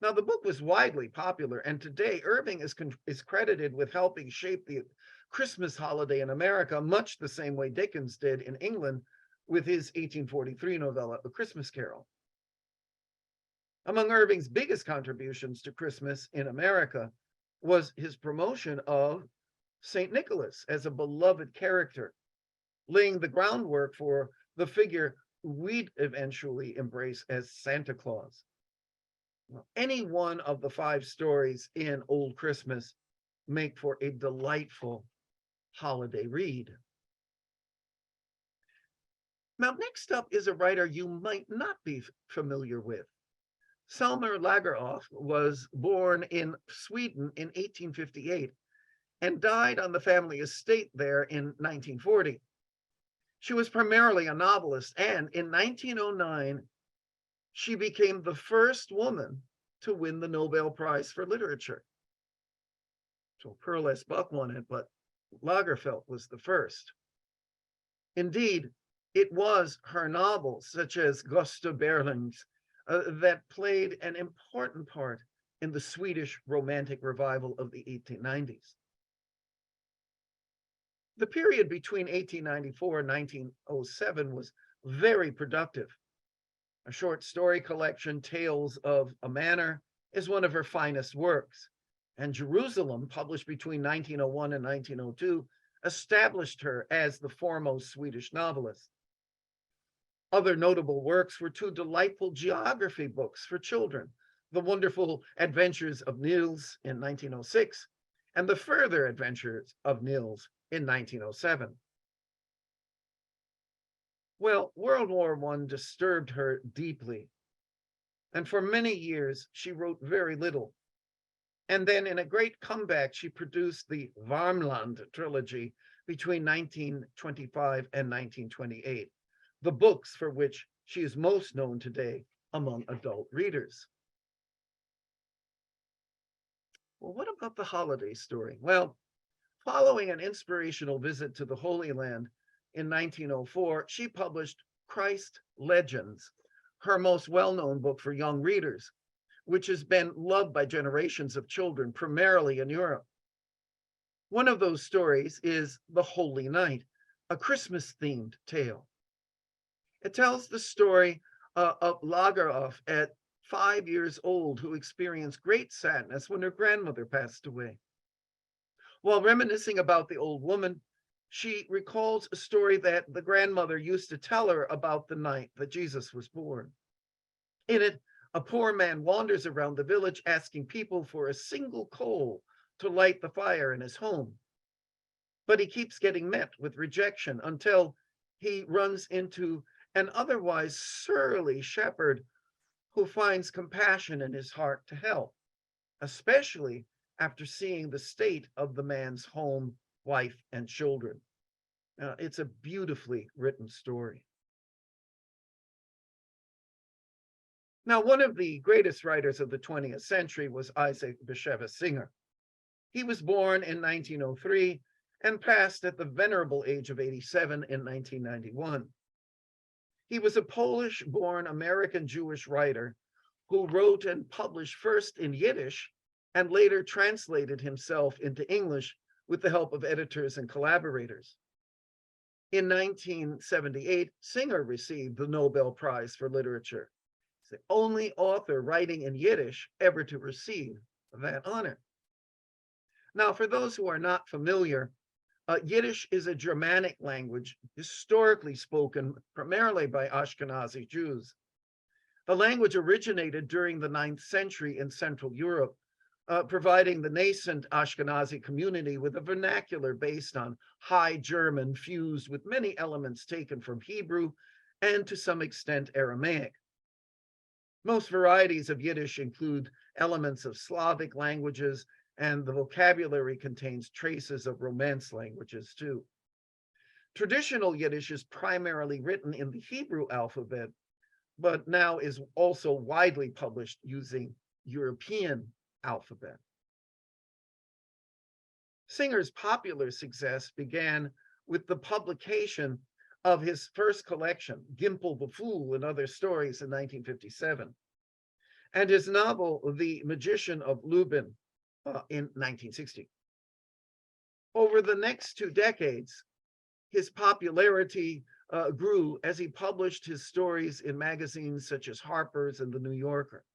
Now, the book was widely popular, and today Irving is credited with helping shape the Christmas holiday in America, much the same way Dickens did in England with his 1843 novella, A Christmas Carol. Among Irving's biggest contributions to Christmas in America was his promotion of St. Nicholas as a beloved character, laying the groundwork for the figure we'd eventually embrace as Santa Claus. Any one of the 5 stories in Old Christmas make for a delightful holiday read. Now, next up is a writer you might not be familiar with. Selma Lagerlöf was born in Sweden in 1858 and died on the family estate there in 1940. She was primarily a novelist, and in 1909, she became the first woman to win the Nobel Prize for Literature. So Pearl S. Buck won it, but Lagerfeld was the first. Indeed, it was her novels, such as Gösta Berling's, that played an important part in the Swedish Romantic revival of the 1890s. The period between 1894 and 1907 was very productive. A short story collection, Tales of a Manor, is one of her finest works, and Jerusalem, published between 1901 and 1902, established her as the foremost Swedish novelist. Other notable works were 2 delightful geography books for children, The Wonderful Adventures of Nils in 1906, and The Further Adventures of Nils in 1907. Well, World War I disturbed her deeply, and for many years she wrote very little. And then in a great comeback, she produced the Varmland trilogy between 1925 and 1928, the books for which she is most known today among adult readers. Well, what about the holiday story? Well, following an inspirational visit to the Holy Land in 1904, she published Christ Legends, her most well-known book for young readers, which has been loved by generations of children, primarily in Europe. One of those stories is The Holy Night, a Christmas-themed tale. It tells the story of Lagerlöf at 5 years old, who experienced great sadness when her grandmother passed away. While reminiscing about the old woman, she recalls a story that the grandmother used to tell her about the night that Jesus was born. In it, a poor man wanders around the village asking people for a single coal to light the fire in his home. But he keeps getting met with rejection until he runs into an otherwise surly shepherd who finds compassion in his heart to help, especially after seeing the state of the man's home, wife, and children. It's a beautifully written story. Now, one of the greatest writers of the 20th century was Isaac Bashevis Singer. He was born in 1903 and passed at the venerable age of 87 in 1991. He was a Polish-born American Jewish writer who wrote and published first in Yiddish and later translated himself into English with the help of editors and collaborators. In 1978, Singer received the Nobel Prize for Literature. He's the only author writing in Yiddish ever to receive that honor. Now, for those who are not familiar Yiddish is a Germanic language historically spoken primarily by Ashkenazi Jews. The language originated during the 9th century in Central Europe, providing the nascent Ashkenazi community with a vernacular based on High German fused with many elements taken from Hebrew and to some extent Aramaic. Most varieties of Yiddish include elements of Slavic languages, and the vocabulary contains traces of Romance languages too. Traditional Yiddish is primarily written in the Hebrew alphabet, but now is also widely published using European alphabet. Singer's popular success began with the publication of his first collection, Gimple the Fool and Other Stories, in 1957, and his novel, The Magician of Lubin, in 1960. Over the next 2 decades, his popularity grew as he published his stories in magazines such as Harper's and The New Yorker.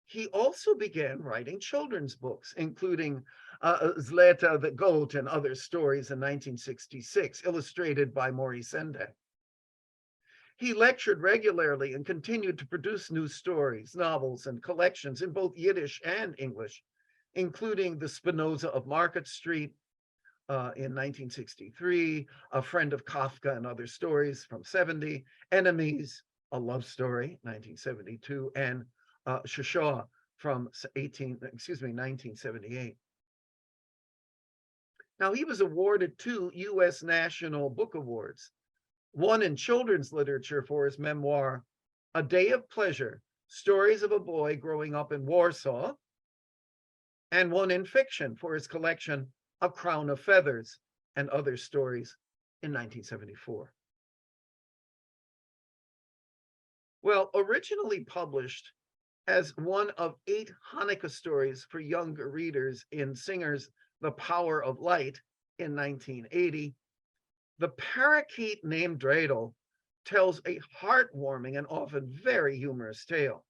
He also began writing children's books, including Zleta the Goat and Other Stories in 1966, illustrated by Maurice Sendak. He lectured regularly and continued to produce new stories, novels, and collections in both Yiddish and English, including The Spinoza of Market Street in 1963, A Friend of Kafka and Other Stories from 70, Enemies, A Love Story, 1972, and Shoshua from 1978. Now, he was awarded 2 U.S. National Book Awards, one in children's literature for his memoir, A Day of Pleasure, Stories of a Boy Growing Up in Warsaw, and one in fiction for his collection, A Crown of Feathers and Other Stories in 1974. Well, originally published as one of 8 Hanukkah stories for younger readers in Singer's The Power of Light in 1980, the parakeet named Dreidel tells a heartwarming and often very humorous tale.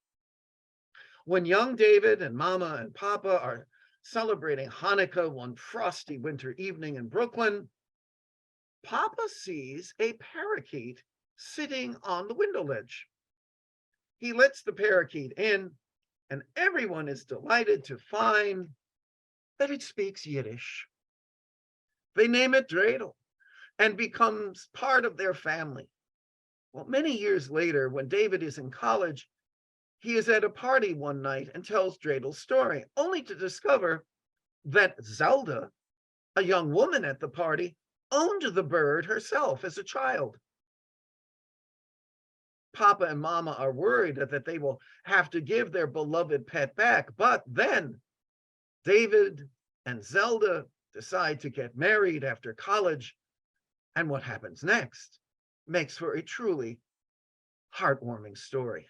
When young David and Mama and Papa are celebrating Hanukkah one frosty winter evening in Brooklyn, Papa sees a parakeet sitting on the window ledge. He lets the parakeet in, and everyone is delighted to find that it speaks Yiddish. They name it Dreidel and becomes part of their family. Well, many years later, when David is in college, he is at a party one night and tells Dreidel's story, only to discover that Zelda, a young woman at the party, owned the bird herself as a child. Papa and Mama are worried that they will have to give their beloved pet back, but then David and Zelda decide to get married after college, and what happens next makes for a truly heartwarming story.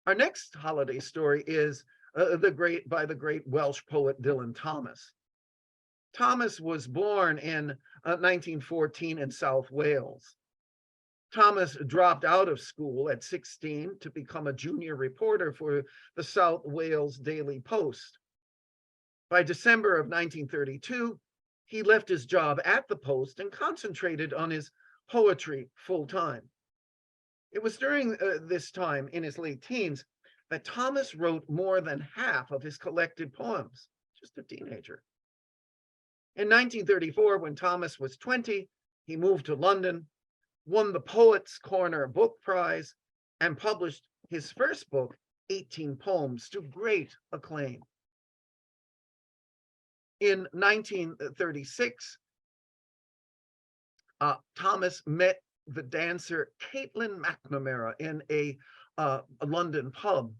Our next holiday story is by the great Welsh poet Dylan Thomas. Thomas was born in 1914 in South Wales. Thomas dropped out of school at 16 to become a junior reporter for the South Wales Daily Post. By December of 1932, he left his job at the Post and concentrated on his poetry full time. It was during this time, in his late teens, that Thomas wrote more than half of his collected poems, just a teenager. In 1934, when Thomas was 20, he moved to London, won the Poets' Corner Book Prize, and published his first book, 18 Poems, to great acclaim. In 1936, Thomas met the dancer Caitlin McNamara in a London pub.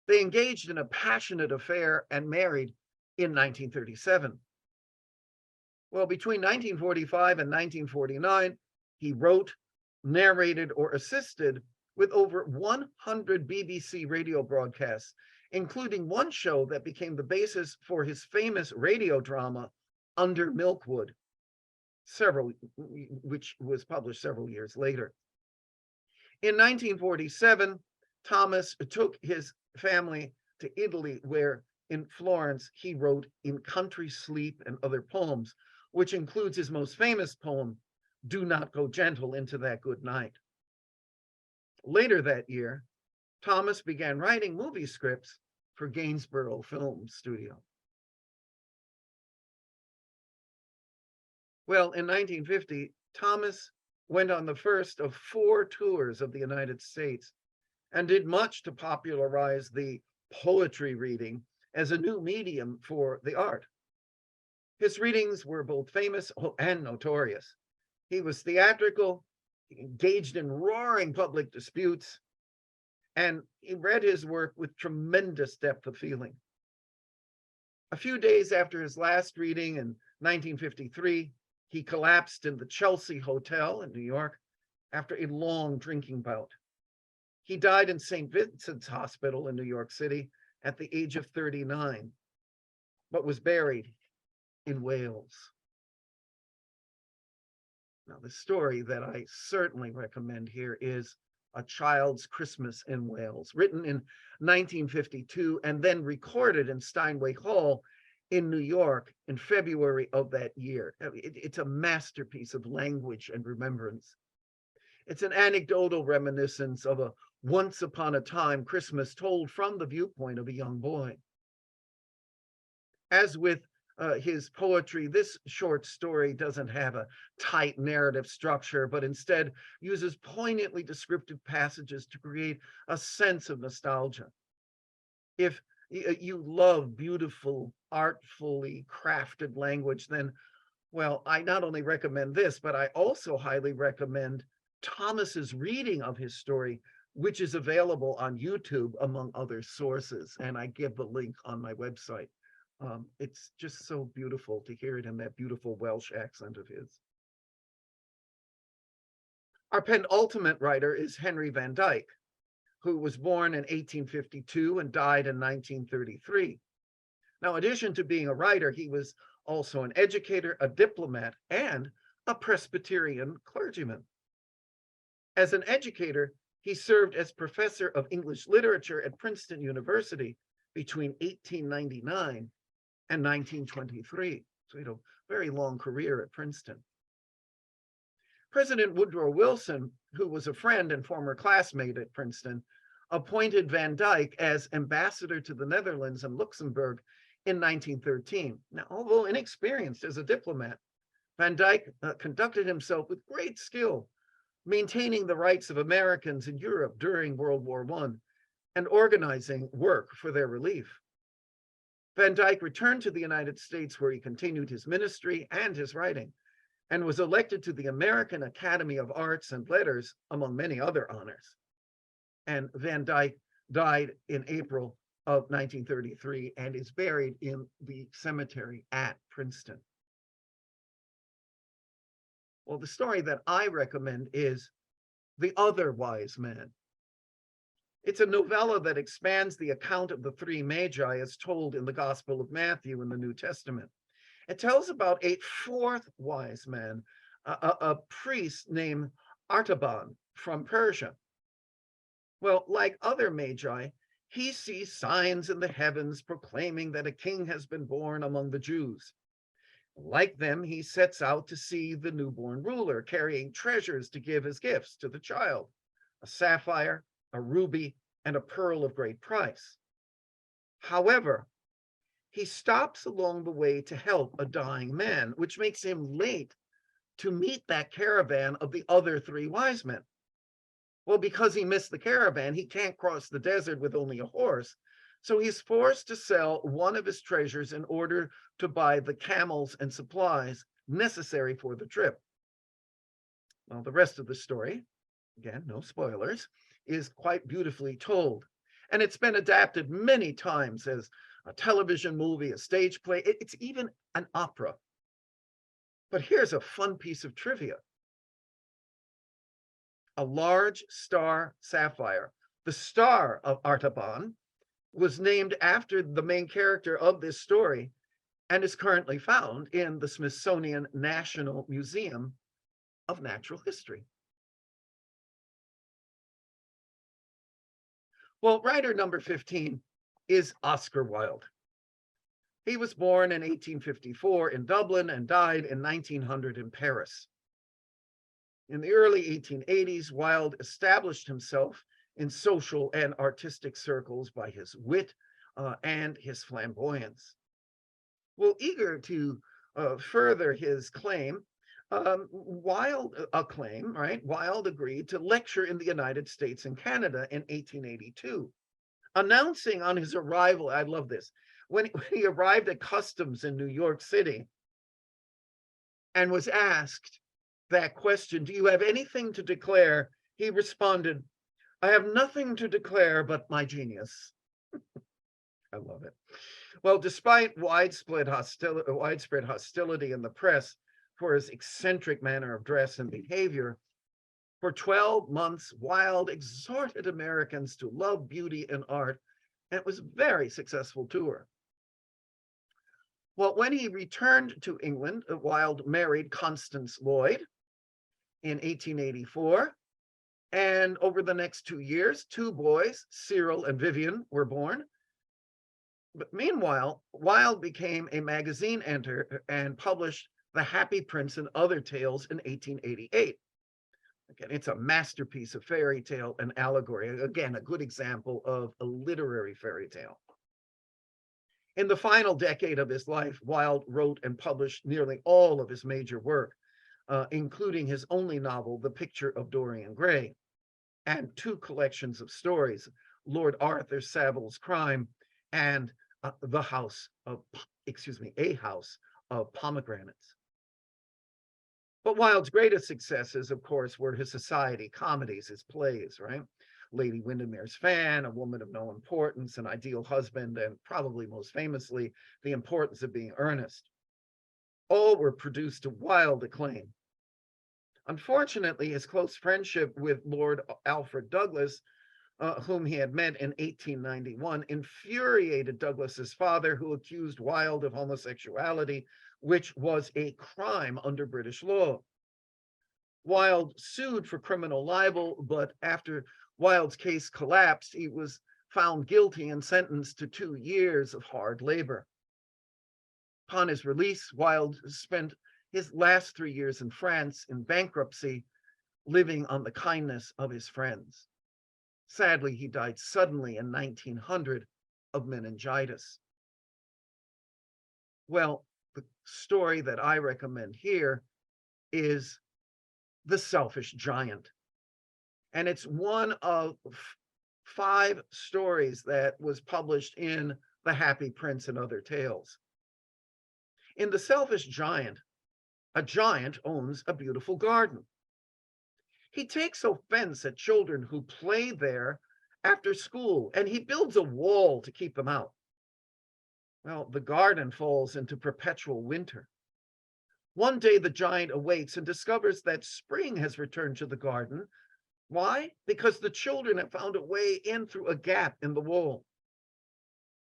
They engaged in a passionate affair and married in 1937. Well, between 1945 and 1949, he wrote, narrated, or assisted with over 100 BBC radio broadcasts, including one show that became the basis for his famous radio drama, Under Milkwood, which was published several years later. In 1947, Thomas took his family to Italy, where in Florence, he wrote In Country Sleep and Other Poems, which includes his most famous poem, Do Not Go Gentle into That Good Night. Later that year, Thomas began writing movie scripts for Gainsborough Film Studio. Well, in 1950, Thomas went on the first of 4 tours of the United States and did much to popularize the poetry reading as a new medium for the art. His readings were both famous and notorious. He was theatrical, engaged in roaring public disputes, and he read his work with tremendous depth of feeling. A few days after his last reading in 1953, he collapsed in the Chelsea Hotel in New York after a long drinking bout. He died in St. Vincent's Hospital in New York City at the age of 39, but was buried in Wales. Now, the story that I certainly recommend here is A Child's Christmas in Wales, written in 1952 and then recorded in Steinway Hall in New York in February of that year. It's a masterpiece of language and remembrance. It's an anecdotal reminiscence of a once upon a time Christmas told from the viewpoint of a young boy. As with his poetry, this short story doesn't have a tight narrative structure, but instead uses poignantly descriptive passages to create a sense of nostalgia. If you love beautiful, artfully crafted language, then, well, I not only recommend this, but I also highly recommend Thomas's reading of his story, which is available on YouTube, among other sources. And I give the link on my website. It's just so beautiful to hear it in that beautiful Welsh accent of his. Our penultimate writer is Henry Van Dyke, who was born in 1852 and died in 1933. Now, in addition to being a writer, he was also an educator, a diplomat, and a Presbyterian clergyman. As an educator, he served as professor of English literature at Princeton University between 1899 and 1923. So he had a very long career at Princeton. President Woodrow Wilson, who was a friend and former classmate at Princeton, appointed Van Dyke as ambassador to the Netherlands and Luxembourg in 1913. Now, although inexperienced as a diplomat, Van Dyke conducted himself with great skill, maintaining the rights of Americans in Europe during World War I and organizing work for their relief. Van Dyke returned to the United States, where he continued his ministry and his writing, and was elected to the American Academy of Arts and Letters, among many other honors. And Van Dyke died in April of 1933 and is buried in the cemetery at Princeton. Well, the story that I recommend is The Other Wise Man. It's a novella that expands the account of the 3 magi as told in the Gospel of Matthew in the New Testament. It tells about a 4th wise man, a priest named Artaban from Persia. Well, like other magi, he sees signs in the heavens proclaiming that a king has been born among the Jews. Like them, he sets out to see the newborn ruler, carrying treasures to give as gifts to the child, a sapphire, a ruby, and a pearl of great price. However, he stops along the way to help a dying man, which makes him late to meet that caravan of the other 3 wise men. Well, because he missed the caravan, he can't cross the desert with only a horse, so he's forced to sell one of his treasures in order to buy the camels and supplies necessary for the trip. Well, the rest of the story, again, no spoilers, is quite beautifully told. And it's been adapted many times as a television movie, a stage play. It's even an opera. But here's a fun piece of trivia. A large star sapphire, the star of Artaban, was named after the main character of this story and is currently found in the Smithsonian National Museum of Natural History. Well, writer number 15 is Oscar Wilde. He was born in 1854 in Dublin and died in 1900 in Paris. In the early 1880s, Wilde established himself in social and artistic circles by his wit and his flamboyance. Well, eager to further his claim, Wilde agreed to lecture in the United States and Canada in 1882, announcing on his arrival, I love this, when he arrived at customs in New York City and was asked that question, do you have anything to declare? He responded, I have nothing to declare but my genius. I love it. Well, despite widespread hostility in the press for his eccentric manner of dress and behavior, for 12 months, Wilde exhorted Americans to love beauty and art, and it was a very successful tour. Well, when he returned to England, Wilde married Constance Lloyd in 1884, and over the next 2 years, 2 boys, Cyril and Vivian, were born. But meanwhile, Wilde became a magazine editor and published The Happy Prince and Other Tales in 1888. Again, it's a masterpiece of fairy tale and allegory. Again, a good example of a literary fairy tale. In the final decade of his life, Wilde wrote and published nearly all of his major work, including his only novel, The Picture of Dorian Gray, and 2 collections of stories, Lord Arthur Savile's Crime and A House of Pomegranates. But Wilde's greatest successes, of course, were his society comedies, his plays, right? Lady Windermere's Fan, A Woman of No Importance, An Ideal Husband, and probably most famously, The Importance of Being Earnest. All were produced to wild acclaim. Unfortunately, his close friendship with Lord Alfred Douglas, whom he had met in 1891, infuriated Douglas's father, who accused Wilde of homosexuality, which was a crime under British law. Wilde sued for criminal libel, but after Wilde's case collapsed, he was found guilty and sentenced to 2 years of hard labor. Upon his release, Wilde spent his last 3 years in France in bankruptcy, living on the kindness of his friends. Sadly, he died suddenly in 1900 of meningitis. Well, the story that I recommend here is The Selfish Giant. And it's one of 5 stories that was published in The Happy Prince and Other Tales. In The Selfish Giant, a giant owns a beautiful garden. He takes offense at children who play there after school, and he builds a wall to keep them out. Well, the garden falls into perpetual winter. One day, the giant awakes and discovers that spring has returned to the garden. Why? Because the children have found a way in through a gap in the wall.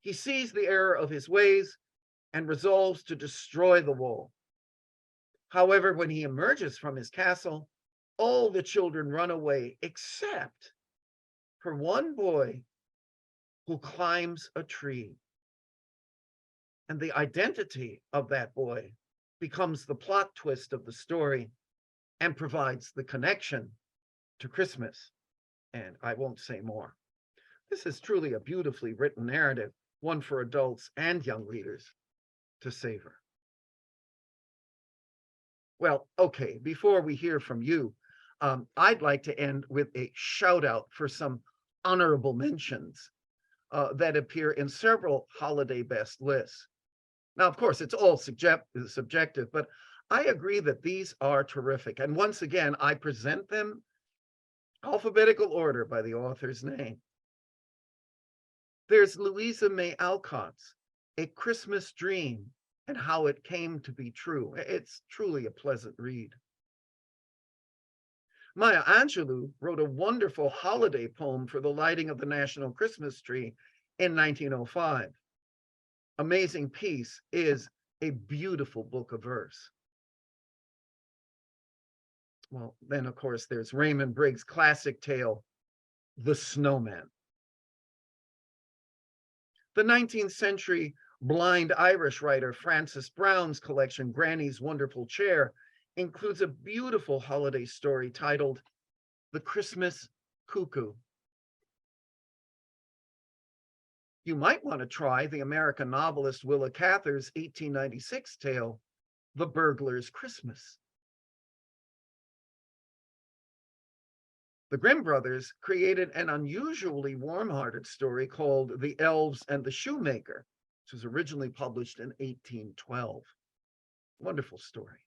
He sees the error of his ways and resolves to destroy the wall. However, when he emerges from his castle, all the children run away except for one boy who climbs a tree. And the identity of that boy becomes the plot twist of the story and provides the connection to Christmas. And I won't say more. This is truly a beautifully written narrative, one for adults and young readers to savor. Well, okay, before we hear from you, I'd like to end with a shout out for some honorable mentions that appear in several holiday best lists. Now, of course, it's all subjective, but I agree that these are terrific. And once again, I present them alphabetical order by the author's name. There's Louisa May Alcott's A Christmas Dream and How It Came to Be True. It's truly a pleasant read. Maya Angelou wrote a wonderful holiday poem for the lighting of the National Christmas Tree in 1905. Amazing Peace is a beautiful book of verse. Well, then, of course, there's Raymond Briggs' classic tale, The Snowman. The 19th century Blind Irish writer Frances Brown's collection, Granny's Wonderful Chair, includes a beautiful holiday story titled The Christmas Cuckoo. You might want to try the American novelist Willa Cather's 1896 tale, The Burglar's Christmas. The Grimm brothers created an unusually warm-hearted story called The Elves and the Shoemaker, which was originally published in 1812. Wonderful story.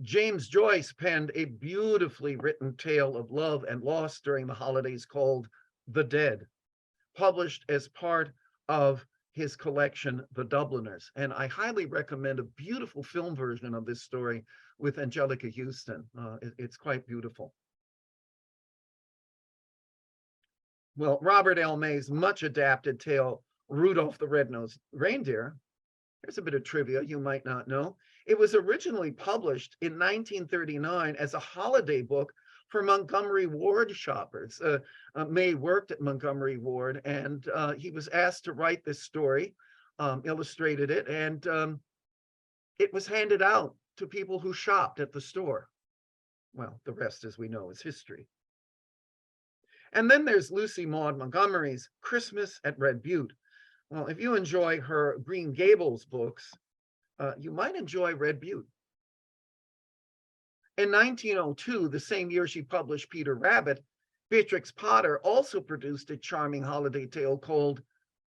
James Joyce penned a beautifully written tale of love and loss during the holidays called The Dead, published as part of his collection, The Dubliners. And I highly recommend a beautiful film version of this story with Angelica Houston. It's quite beautiful. Well, Robert L. May's much adapted tale, Rudolph the Red-Nosed Reindeer. Here's a bit of trivia you might not know. It was originally published in 1939 as a holiday book for Montgomery Ward shoppers. May worked at Montgomery Ward, and he was asked to write this story, illustrated it, and it was handed out to people who shopped at the store. Well, the rest, as we know, is history. And then there's Lucy Maud Montgomery's Christmas at Red Butte. Well, if you enjoy her Green Gables books, you might enjoy Red Butte. In 1902, the same year she published Peter Rabbit, Beatrix Potter also produced a charming holiday tale called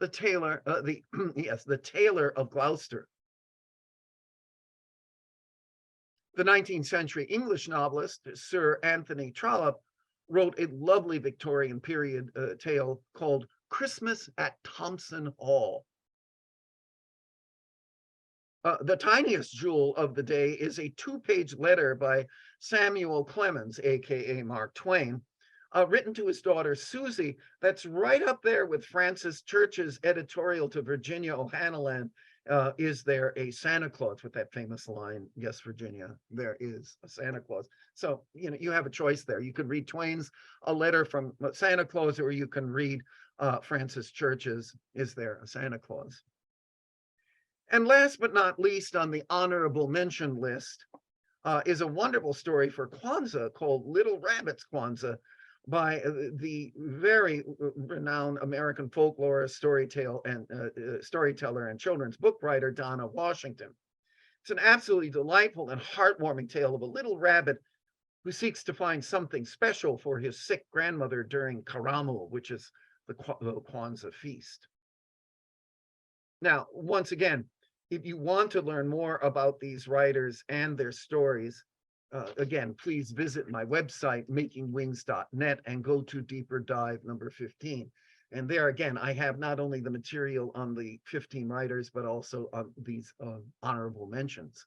The Tailor, The Tailor of Gloucester. The 19th century English novelist, Sir Anthony Trollope, wrote a lovely Victorian period tale called Christmas at Thompson Hall. The tiniest jewel of the day is a 2-page letter by Samuel Clemens, aka Mark Twain, written to his daughter Susie. That's right up there with Francis Church's editorial to Virginia O'Hanlon. Is there a Santa Claus, with that famous line, yes, Virginia, there is a Santa Claus. So, you have a choice there. You could read Twain's A Letter from Santa Claus, or you can read Francis Church's Is There a Santa Claus? And last but not least on the honorable mention list is a wonderful story for Kwanzaa called Little Rabbit's Kwanzaa by the very renowned American folklorist, storyteller and children's book writer, Donna Washington. It's an absolutely delightful and heartwarming tale of a little rabbit who seeks to find something special for his sick grandmother during Karamu, which is the Kwanzaa feast. Now, once again, if you want to learn more about these writers and their stories, again, please visit my website, makingwings.net, and go to Deeper Dive number 15. And there again, I have not only the material on the 15 writers, but also on these honorable mentions.